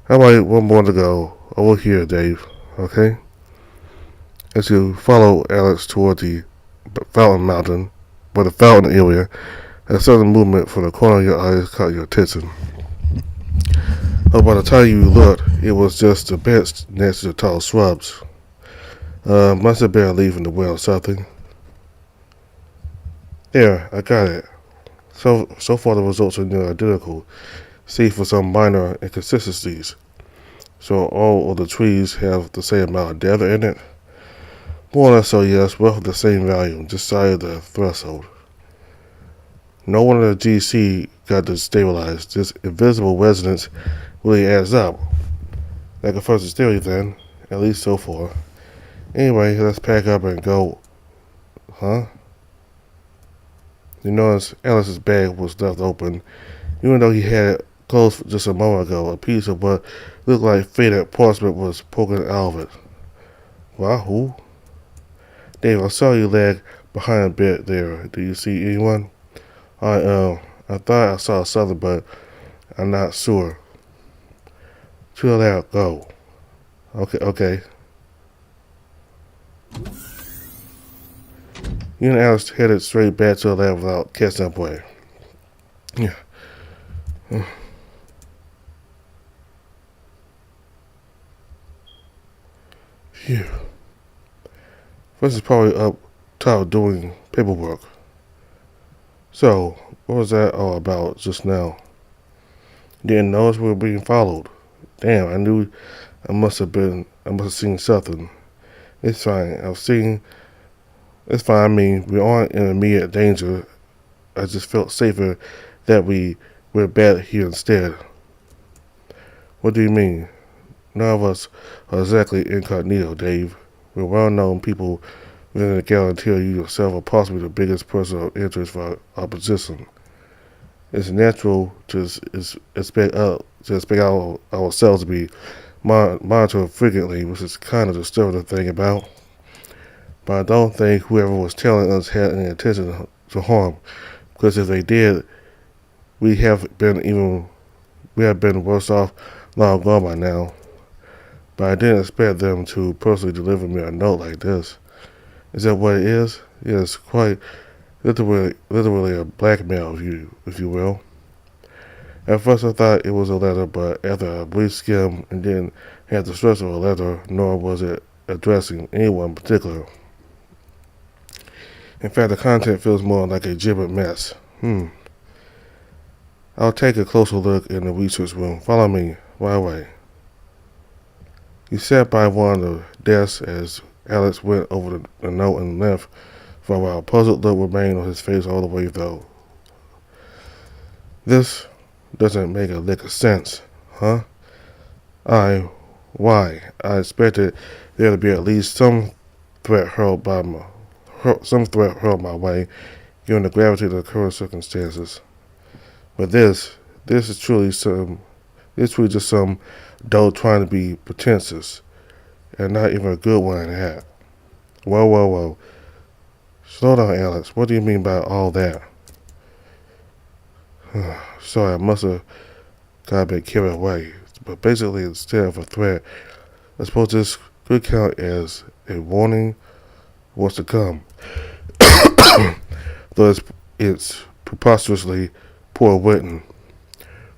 How about one more to go? Over here, Dave. Okay? As you follow Alex toward the fountain mountain, by the fountain area, a sudden movement from the corner of your eyes caught your attention. But by the time you looked, it was just a bench next to the tall shrubs. Must have been a leaf in the wind or something. There, I got it. So far the results are near identical, save for some minor inconsistencies. So all of the trees have the same amount of data in it? More or less so, yes, both of the same value, just side of the threshold. No wonder the GC got destabilized. This invisible resonance really adds up. That confirms his theory then, at least so far. Anyway, let's pack up and go. Huh? You notice Alice's bag was left open, even though he had it closed just a moment ago. A piece of what looked like faded parchment was poking out of it. Wahoo! Dave, I saw you lag behind a bit there. Do you see anyone? I thought I saw something, but I'm not sure. Chill out, go. Okay. You and Alice headed straight back to the lab without catching up way. Yeah. Phew. First is probably up top doing paperwork. So, what was that all about just now? Didn't notice we were being followed. Damn, I knew I must have seen something. It's fine. It's fine. I mean, we aren't in immediate danger. I just felt safer that we were back here instead. What do you mean? None of us are exactly incognito, Dave. We're well-known people within the guarantee you yourself are possibly the biggest person of interest for our position. It's natural to expect ourselves to be monitored frequently, which is kind of the disturbing thing about. But I don't think whoever was telling us had any intention to harm, because if they did, we have been worse off long gone by now. But I didn't expect them to personally deliver me a note like this. Is that what it is? Yes, quite literally a blackmail, if you will. At first I thought it was a letter, but after a brief skim, it didn't have the stress of a letter, nor was it addressing anyone in particular. In fact, the content feels more like a gibbered mess. I'll take a closer look in the research room. Follow me, right away. He sat by one of the desks as Alex went over the note and left. For a while, puzzled look remained on his face all the way though. This doesn't make a lick of sense, huh? Why? I expected there to be at least some threat hurled my way, given the gravity of the current circumstances. But this is truly just some dope trying to be pretentious, and not even a good one at that. Whoa. Slow down, Alex. What do you mean by all that? Sorry, I must have got a bit carried away. But basically, instead of a threat, I suppose this could count as a warning of what's to come. Though it's preposterously poor written.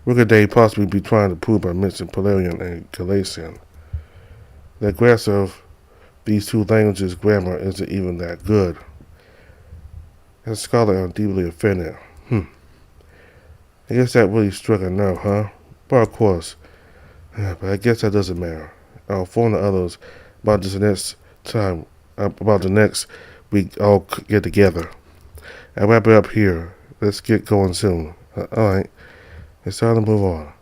Where could they possibly be trying to prove by mentioning Polarian and Galatian? The grasp of these two languages' grammar isn't even that good. As a scholar, I'm deeply offended. I guess that really struck a nerve, huh? But of course. But I guess that doesn't matter. I'll inform the others about the next we all get together. I'll wrap it up here. Let's get going soon. Alright. It's time to move on.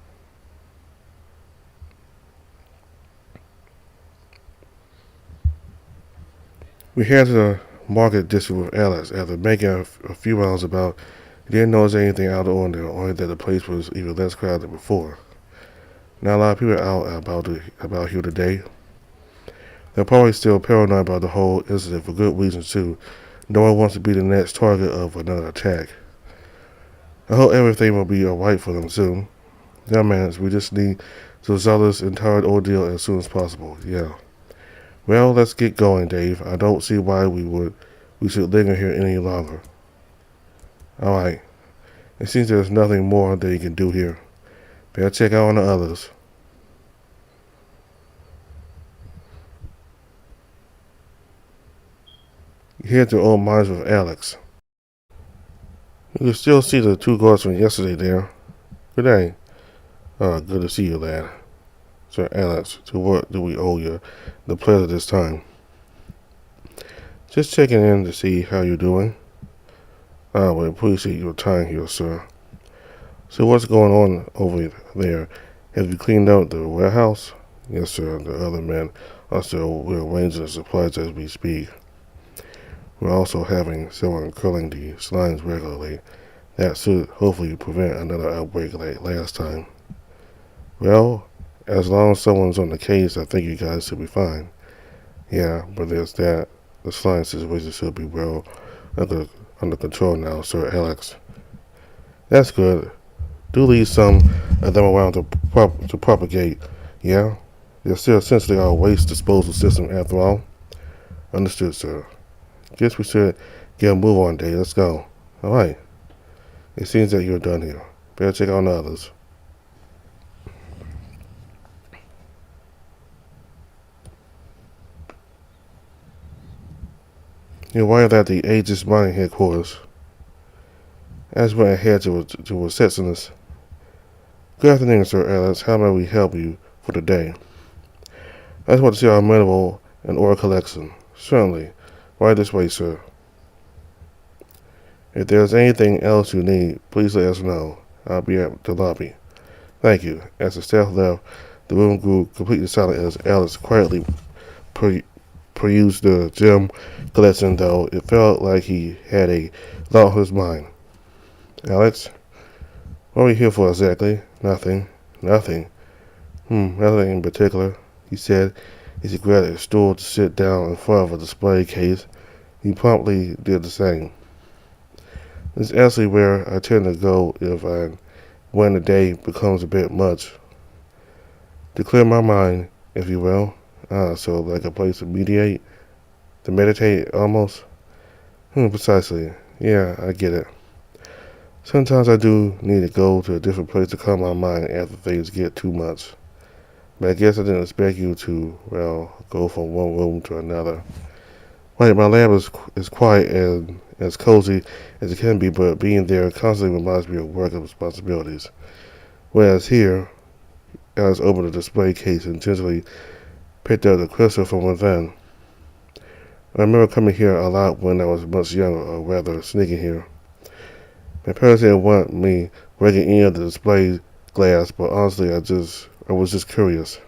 We head to the market district with Alice. After making a few rounds about, he didn't notice anything out of the ordinary, only that the place was even less crowded than before. Not a lot of people are out about here today. They're probably still paranoid about the whole incident for good reasons too. No one wants to be the next target of another attack. I hope everything will be alright for them soon. Yeah, man, we just need to resolve this entire ordeal as soon as possible. Yeah. Well, let's get going, Dave. I don't see why we should linger here any longer. Alright. It seems there's nothing more that you can do here. Better check out on the others. You head to old mines with Alex. You can still see the two guards from yesterday there. Good day. Good to see you, lad. Sir Alex, to what do we owe you the pleasure this time? Just checking in to see how you're doing. I would appreciate your time here, sir. So what's going on over there? Have you cleaned out the warehouse? Yes, sir. The other men are still rearranging the supplies as we speak. We're also having someone curling the slimes regularly. That should hopefully prevent another outbreak like last time. Well, as long as someone's on the case, I think you guys should be fine. Yeah, but there's that. The slime situation should be well under, under control now, Sir Alex. That's good. Do leave some of them around to propagate. Yeah? They're still essentially our waste disposal system after all. Understood, sir. Guess we should get a move on, Dave. Let's go. Alright. It seems that you're done here. Better check on the others. You arrived at the Aegis Mining Headquarters. As we went ahead to receptionist. Good afternoon, Sir Alex. How may we help you for the day? I just want to see our mineral and ore collection. Certainly. Right this way, sir. If there's anything else you need, please let us know. I'll be at the lobby. Thank you. As the staff left, the room grew completely silent as Alex quietly perused the gem collection, though it felt like he had a lot on his mind. Alex? What are we here for exactly? Nothing. Nothing. Nothing in particular, he said as he grabbed a stool to sit down in front of a display case. He promptly did the same. This is actually where I tend to go when the day becomes a bit much. To clear my mind, if you will. So like a place to meditate almost? Precisely. Yeah, I get it. Sometimes I do need to go to a different place to calm my mind after things get too much. But I guess I didn't expect you to, go from one room to another. Right, my lab is quiet and as cozy as it can be, but being there constantly reminds me of work and responsibilities. Whereas here, Alice opened the display case and gently picked up the crystal from within. I remember coming here a lot when I was much younger, or rather sneaking here. My parents didn't want me breaking any of the display glass, but honestly, I was just curious.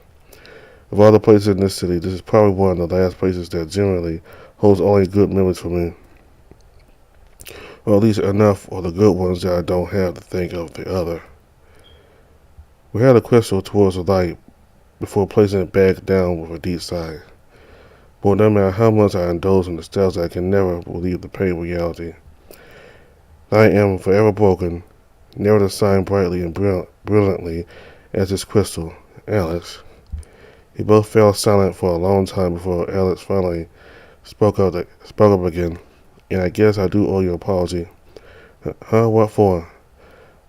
Of all the places in this city, this is probably one of the last places that generally holds only good memories for me. Or at least enough of the good ones that I don't have to think of the other. We held the crystal towards the light before placing it back down with a deep sigh. But no matter how much I indulge in nostalgia, I can never believe the pain of reality. I am forever broken, never to shine brightly and brilliantly as this crystal, Alex. We both fell silent for a long time before Alex finally spoke up again. And I guess I do owe you an apology. Huh? What for?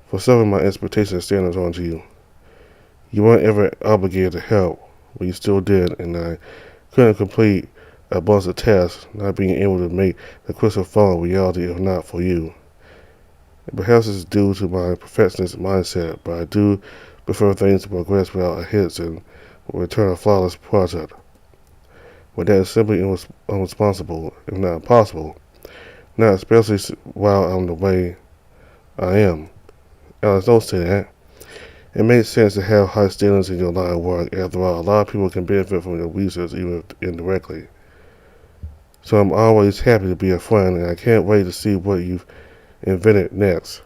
For serving my expectations and standards onto you. You weren't ever obligated to help, but you still did, and I couldn't complete a bunch of tasks, not being able to make the crystal fall in reality if not for you. Perhaps it's due to my perfectionist mindset, but I do prefer things to progress without a hitch and return a flawless project. But that is simply irresponsible, if not impossible. Not especially while I'm the way I am. Alice, don't say that. It makes sense to have high standards in your line of work. After all, a lot of people can benefit from your research, even indirectly. So I'm always happy to be a friend, and I can't wait to see what you've invented next.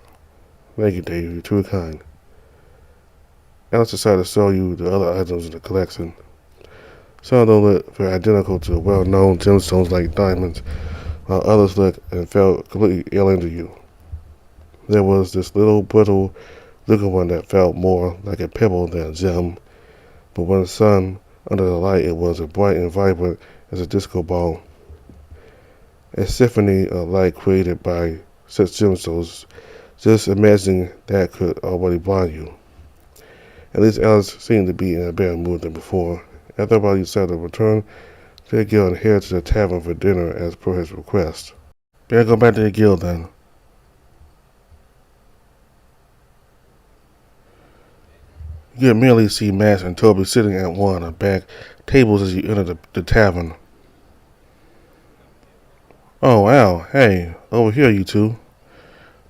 Thank you, Dave. You're too kind. Alice decided to show you the other items in the collection. Some of them look very identical to well-known gemstones like diamonds, while others look and felt completely alien to you. There was this little brittle looking one that felt more like a pebble than a gem, but when the sun under the light, it was as bright and vibrant as a disco ball. A symphony of light created by such gemstones. Just imagining that could already blind you. At least Alice seemed to be in a better mood than before. After everybody decided to return to the guild and head to the tavern for dinner as per his request. Better go back to the guild then. You could immediately see Max and Toby sitting at one of the back tables as you enter the tavern. Oh wow, hey, over here you two.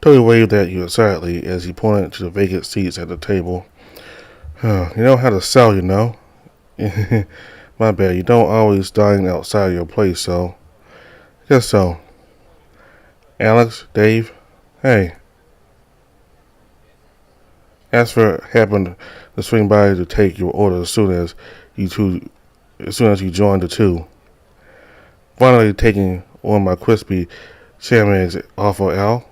Toby waved at you excitedly as he pointed to the vacant seats at the table. You know how to sell, you know. My bad, you don't always dine outside your place, so. Guess so. Alex, Dave, hey. Asfer happened to swing by to take your order as soon as you joined the two. Finally taking on my crispy sham eggs offer, Al.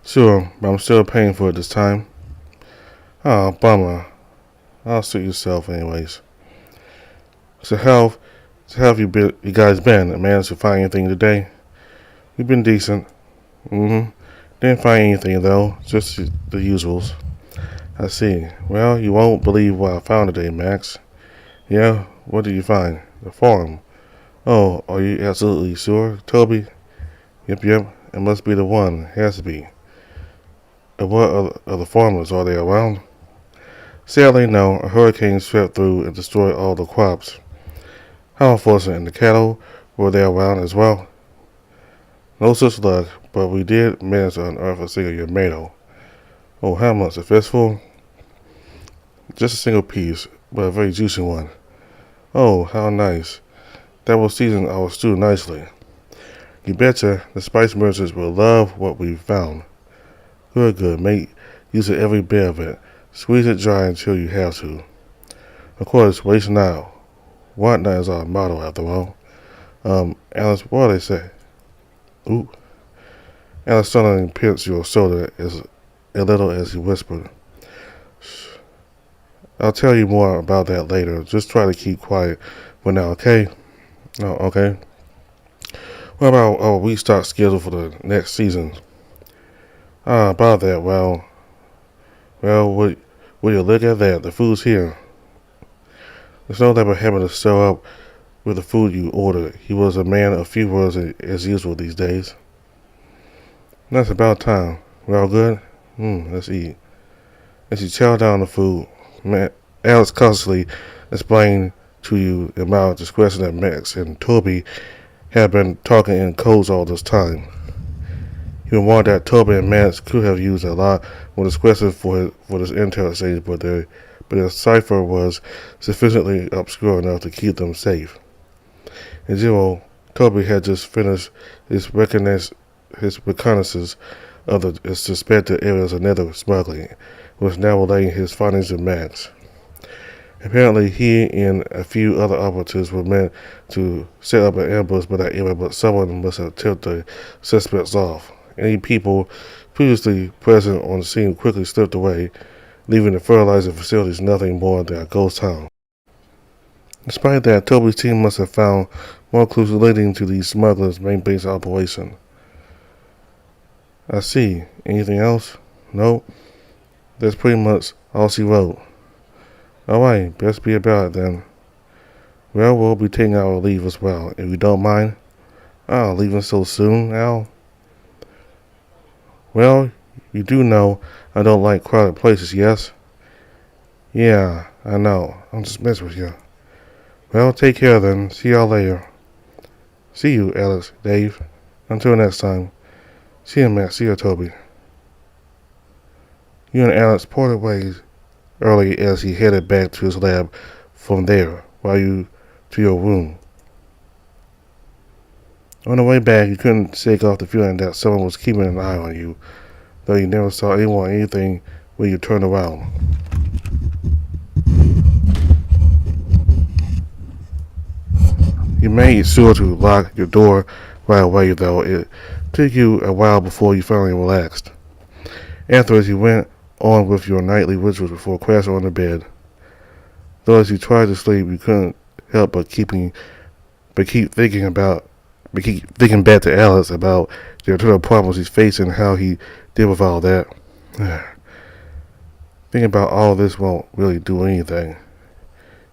Sure, but I'm still paying for it this time. Oh, bummer. I'll suit yourself anyways. So how have you guys been? Managed to find anything today? We've been decent. Didn't find anything though, just the usuals. I see. Well, you won't believe what I found today, Max. Yeah? What did you find? The farm. Oh, are you absolutely sure, Toby? Yep. It must be the one. It has to be. And what other farmers? Are they around? Sadly, no. A hurricane swept through and destroyed all the crops. How unfortunate. And the cattle, were they around as well? No such luck, but we did manage to unearth a single tomato. Oh, how much? A fistful? Just a single piece, but a very juicy one. Oh, how nice. That will season our stew nicely. You betcha the spice merchants will love what we've found. Good. Make use of every bit of it. Squeeze it dry until you have to. Of course, waste not. Want not is our motto, after all. Alice, what do they say? Ooh. Alice suddenly pinched your shoulder a little as he whispered. Shh. I'll tell you more about that later. Just try to keep quiet for now, okay? Oh, okay. What about our restock schedule for the next season? About that, well, will you look at that? The food's here. There's no doubt having to show up with the food you ordered. He was a man of few words as usual these days. That's about time. We all good? Let's eat. As you chow down the food, Alex constantly explained to you the amount of discretion that Max and Toby had been talking in codes all this time. He warned that Toby and Max could have used a lot more discretion for this intel exchange, but their cipher was sufficiently obscure enough to keep them safe. In general, Toby had just finished his reconnaissance of the suspected areas of nether smuggling, and was now relaying his findings to Max. Apparently, he and a few other operatives were meant to set up an ambush by that area, but someone must have tipped the suspects off. Any people previously present on the scene quickly slipped away, leaving the fertilizer facilities nothing more than a ghost town. Despite that, Toby's team must have found more clues relating to these smugglers' main base operation. I see. Anything else? Nope. That's pretty much all she wrote. Alright, best be about it then. Well, we'll be taking our leave as well, if you don't mind. Leaving so soon, Al? Well, you do know I don't like crowded places, yes? Yeah, I know. I'm just messing with you. Well, take care then. See y'all later. See you, Alex, Dave. Until next time. See you, Matt. See you, Toby. You and Alex parted ways early as he headed back to his lab from there, while you to your room. On the way back, you couldn't shake off the feeling that someone was keeping an eye on you, though you never saw anyone or anything when you turned around. You made sure to lock your door right away, though it took you a while before you finally relaxed. Afterwards, you went on with your nightly rituals before crashing on the bed. Though as you tried to sleep, you couldn't help but keep thinking back to Alice about the internal problems he's facing and how he deal with all that. Thinking about all this won't really do anything.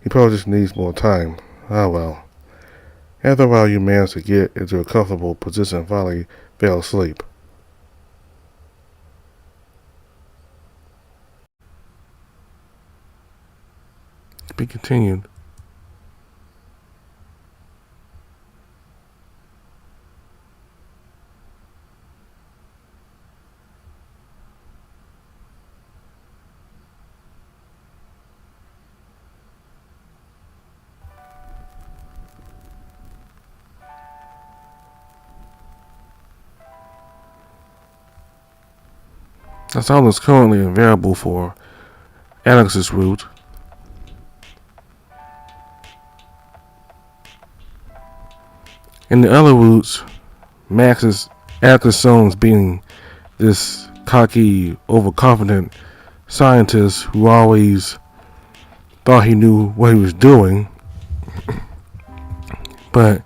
He probably just needs more time. Well. After a while, you managed to get into a comfortable position and finally fell asleep. Be continued. That's all that's currently available for Alex's route. In the other routes, Max is after Soames being this cocky, overconfident scientist who always thought he knew what he was doing. But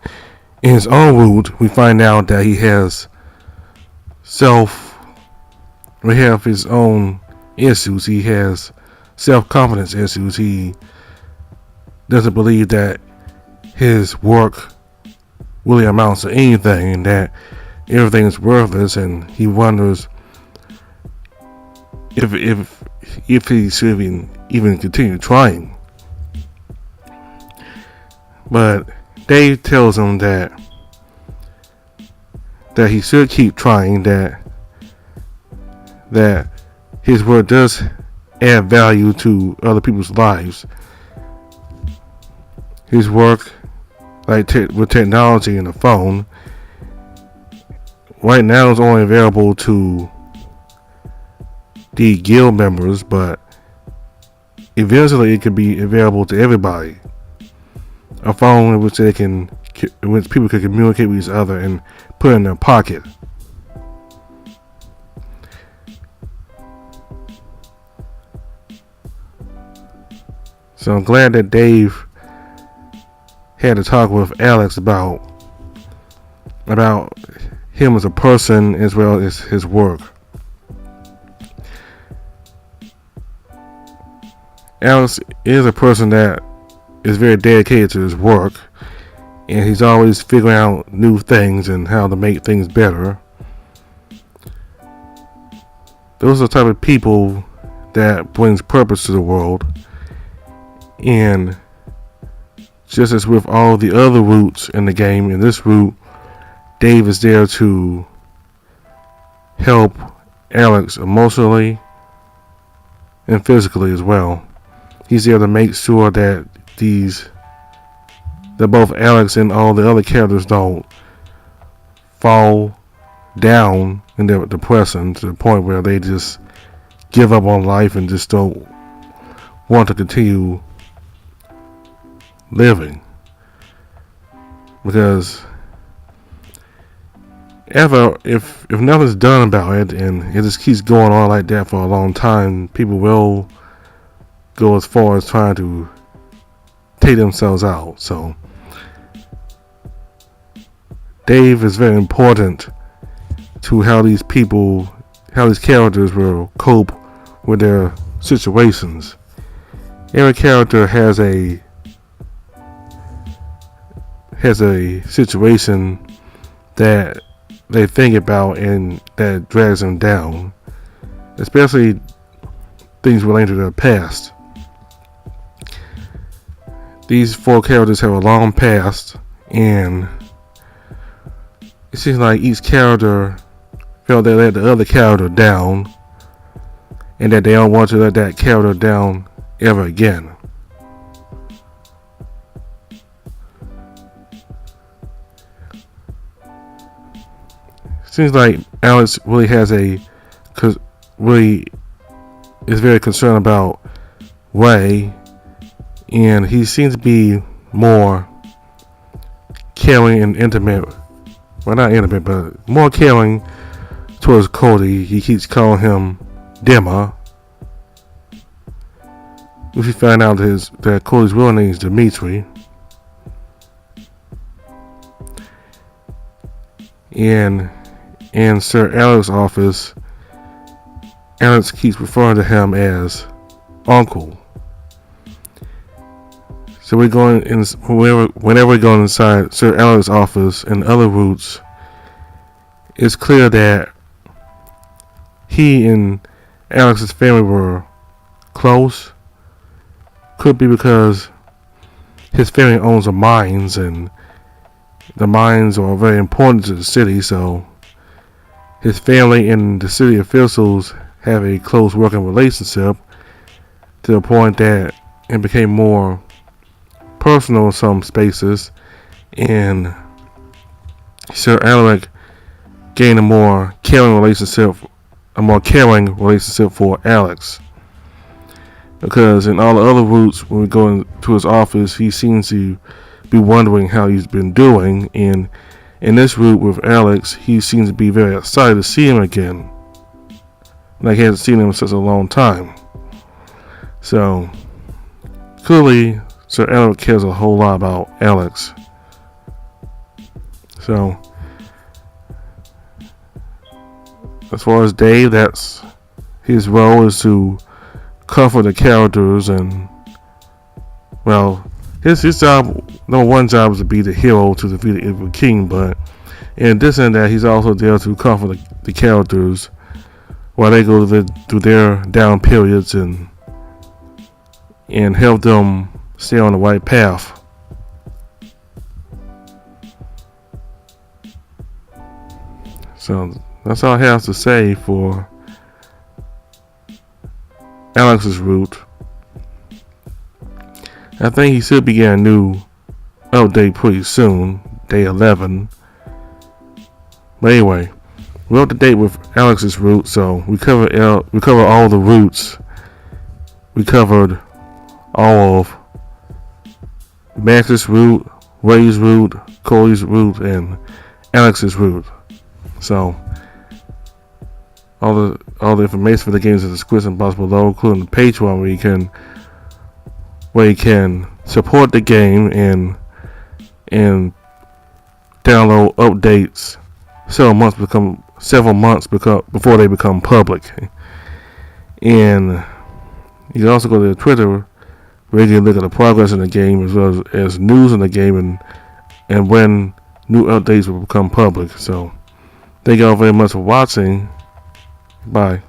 in his own route, we find out that he has his own issues. He has self-confidence issues. He doesn't believe that his work really amounts to anything and that everything is worthless, and he wonders if he should even continue trying. But Dave tells him that he should keep trying, that his work does add value to other people's lives. His work, like with technology and the phone, right now is only available to the guild members, but eventually it could be available to everybody. A phone in which people can communicate with each other and put in their pocket. So I'm glad that Dave had to talk with Alex about him as a person as well as his work. Alex is a person that is very dedicated to his work, and he's always figuring out new things and how to make things better. Those are the type of people that brings purpose to the world. And just as with all the other routes in the game, in this route, Dave is there to help Alex emotionally and physically as well. He's there to make sure that both Alex and all the other characters don't fall down in their depression to the point where they just give up on life and just don't want to continue living. Because if nothing's done about it and it just keeps going on like that for a long time, people will go as far as trying to take themselves out. So Dave is very important to how these characters will cope with their situations. Every character has a situation that they think about and that drags them down, especially things related to their past. These four characters have a long past, and it seems like each character felt they let the other character down, and that they don't want to let that character down ever again. Seems like Alex really is very concerned about Ray, and he seems to be more caring and intimate. Well, not intimate, but more caring towards Cody. He keeps calling him Dimmer. If you find out that Cody's real name is Dimitri. And in Sir Alex's office, Alex keeps referring to him as Uncle. So we're going in whenever we go inside Sir Alex's office and other routes, it's clear that he and Alex's family were close. Could be because his family owns the mines, and the mines are very important to the city, so his family and the city officials have a close working relationship to the point that it became more personal in some spaces, and Sir Alec gained a more caring relationship more caring relationship for Alex. Because in all the other routes, when we go into his office, he seems to be wondering how he's been doing. And in this route with Alex, he seems to be very excited to see him again. Like he hasn't seen him in such a long time. So, clearly, Sir Edward cares a whole lot about Alex. So, as far as Dave, that's his role is to cover the characters, and well, his job, number one job is to be the hero to defeat the evil king, but in addition to that, he's also there to cover the characters while they go through their down periods and help them stay on the right path. So that's all I have to say for Alex's route. I think he should be getting a new update pretty soon, day 11. But anyway, we're up to date with Alex's route, so we covered all the routes. We covered all of Max's route, Ray's route, Cody's route, and Alex's route. So all the information for the games in the description box below, including the Patreon where you can support the game and download updates several months before they become public. And you can also go to Twitter where you can look at the progress in the game as well as news in the game and when new updates will become public. So thank you all very much for watching. Bye.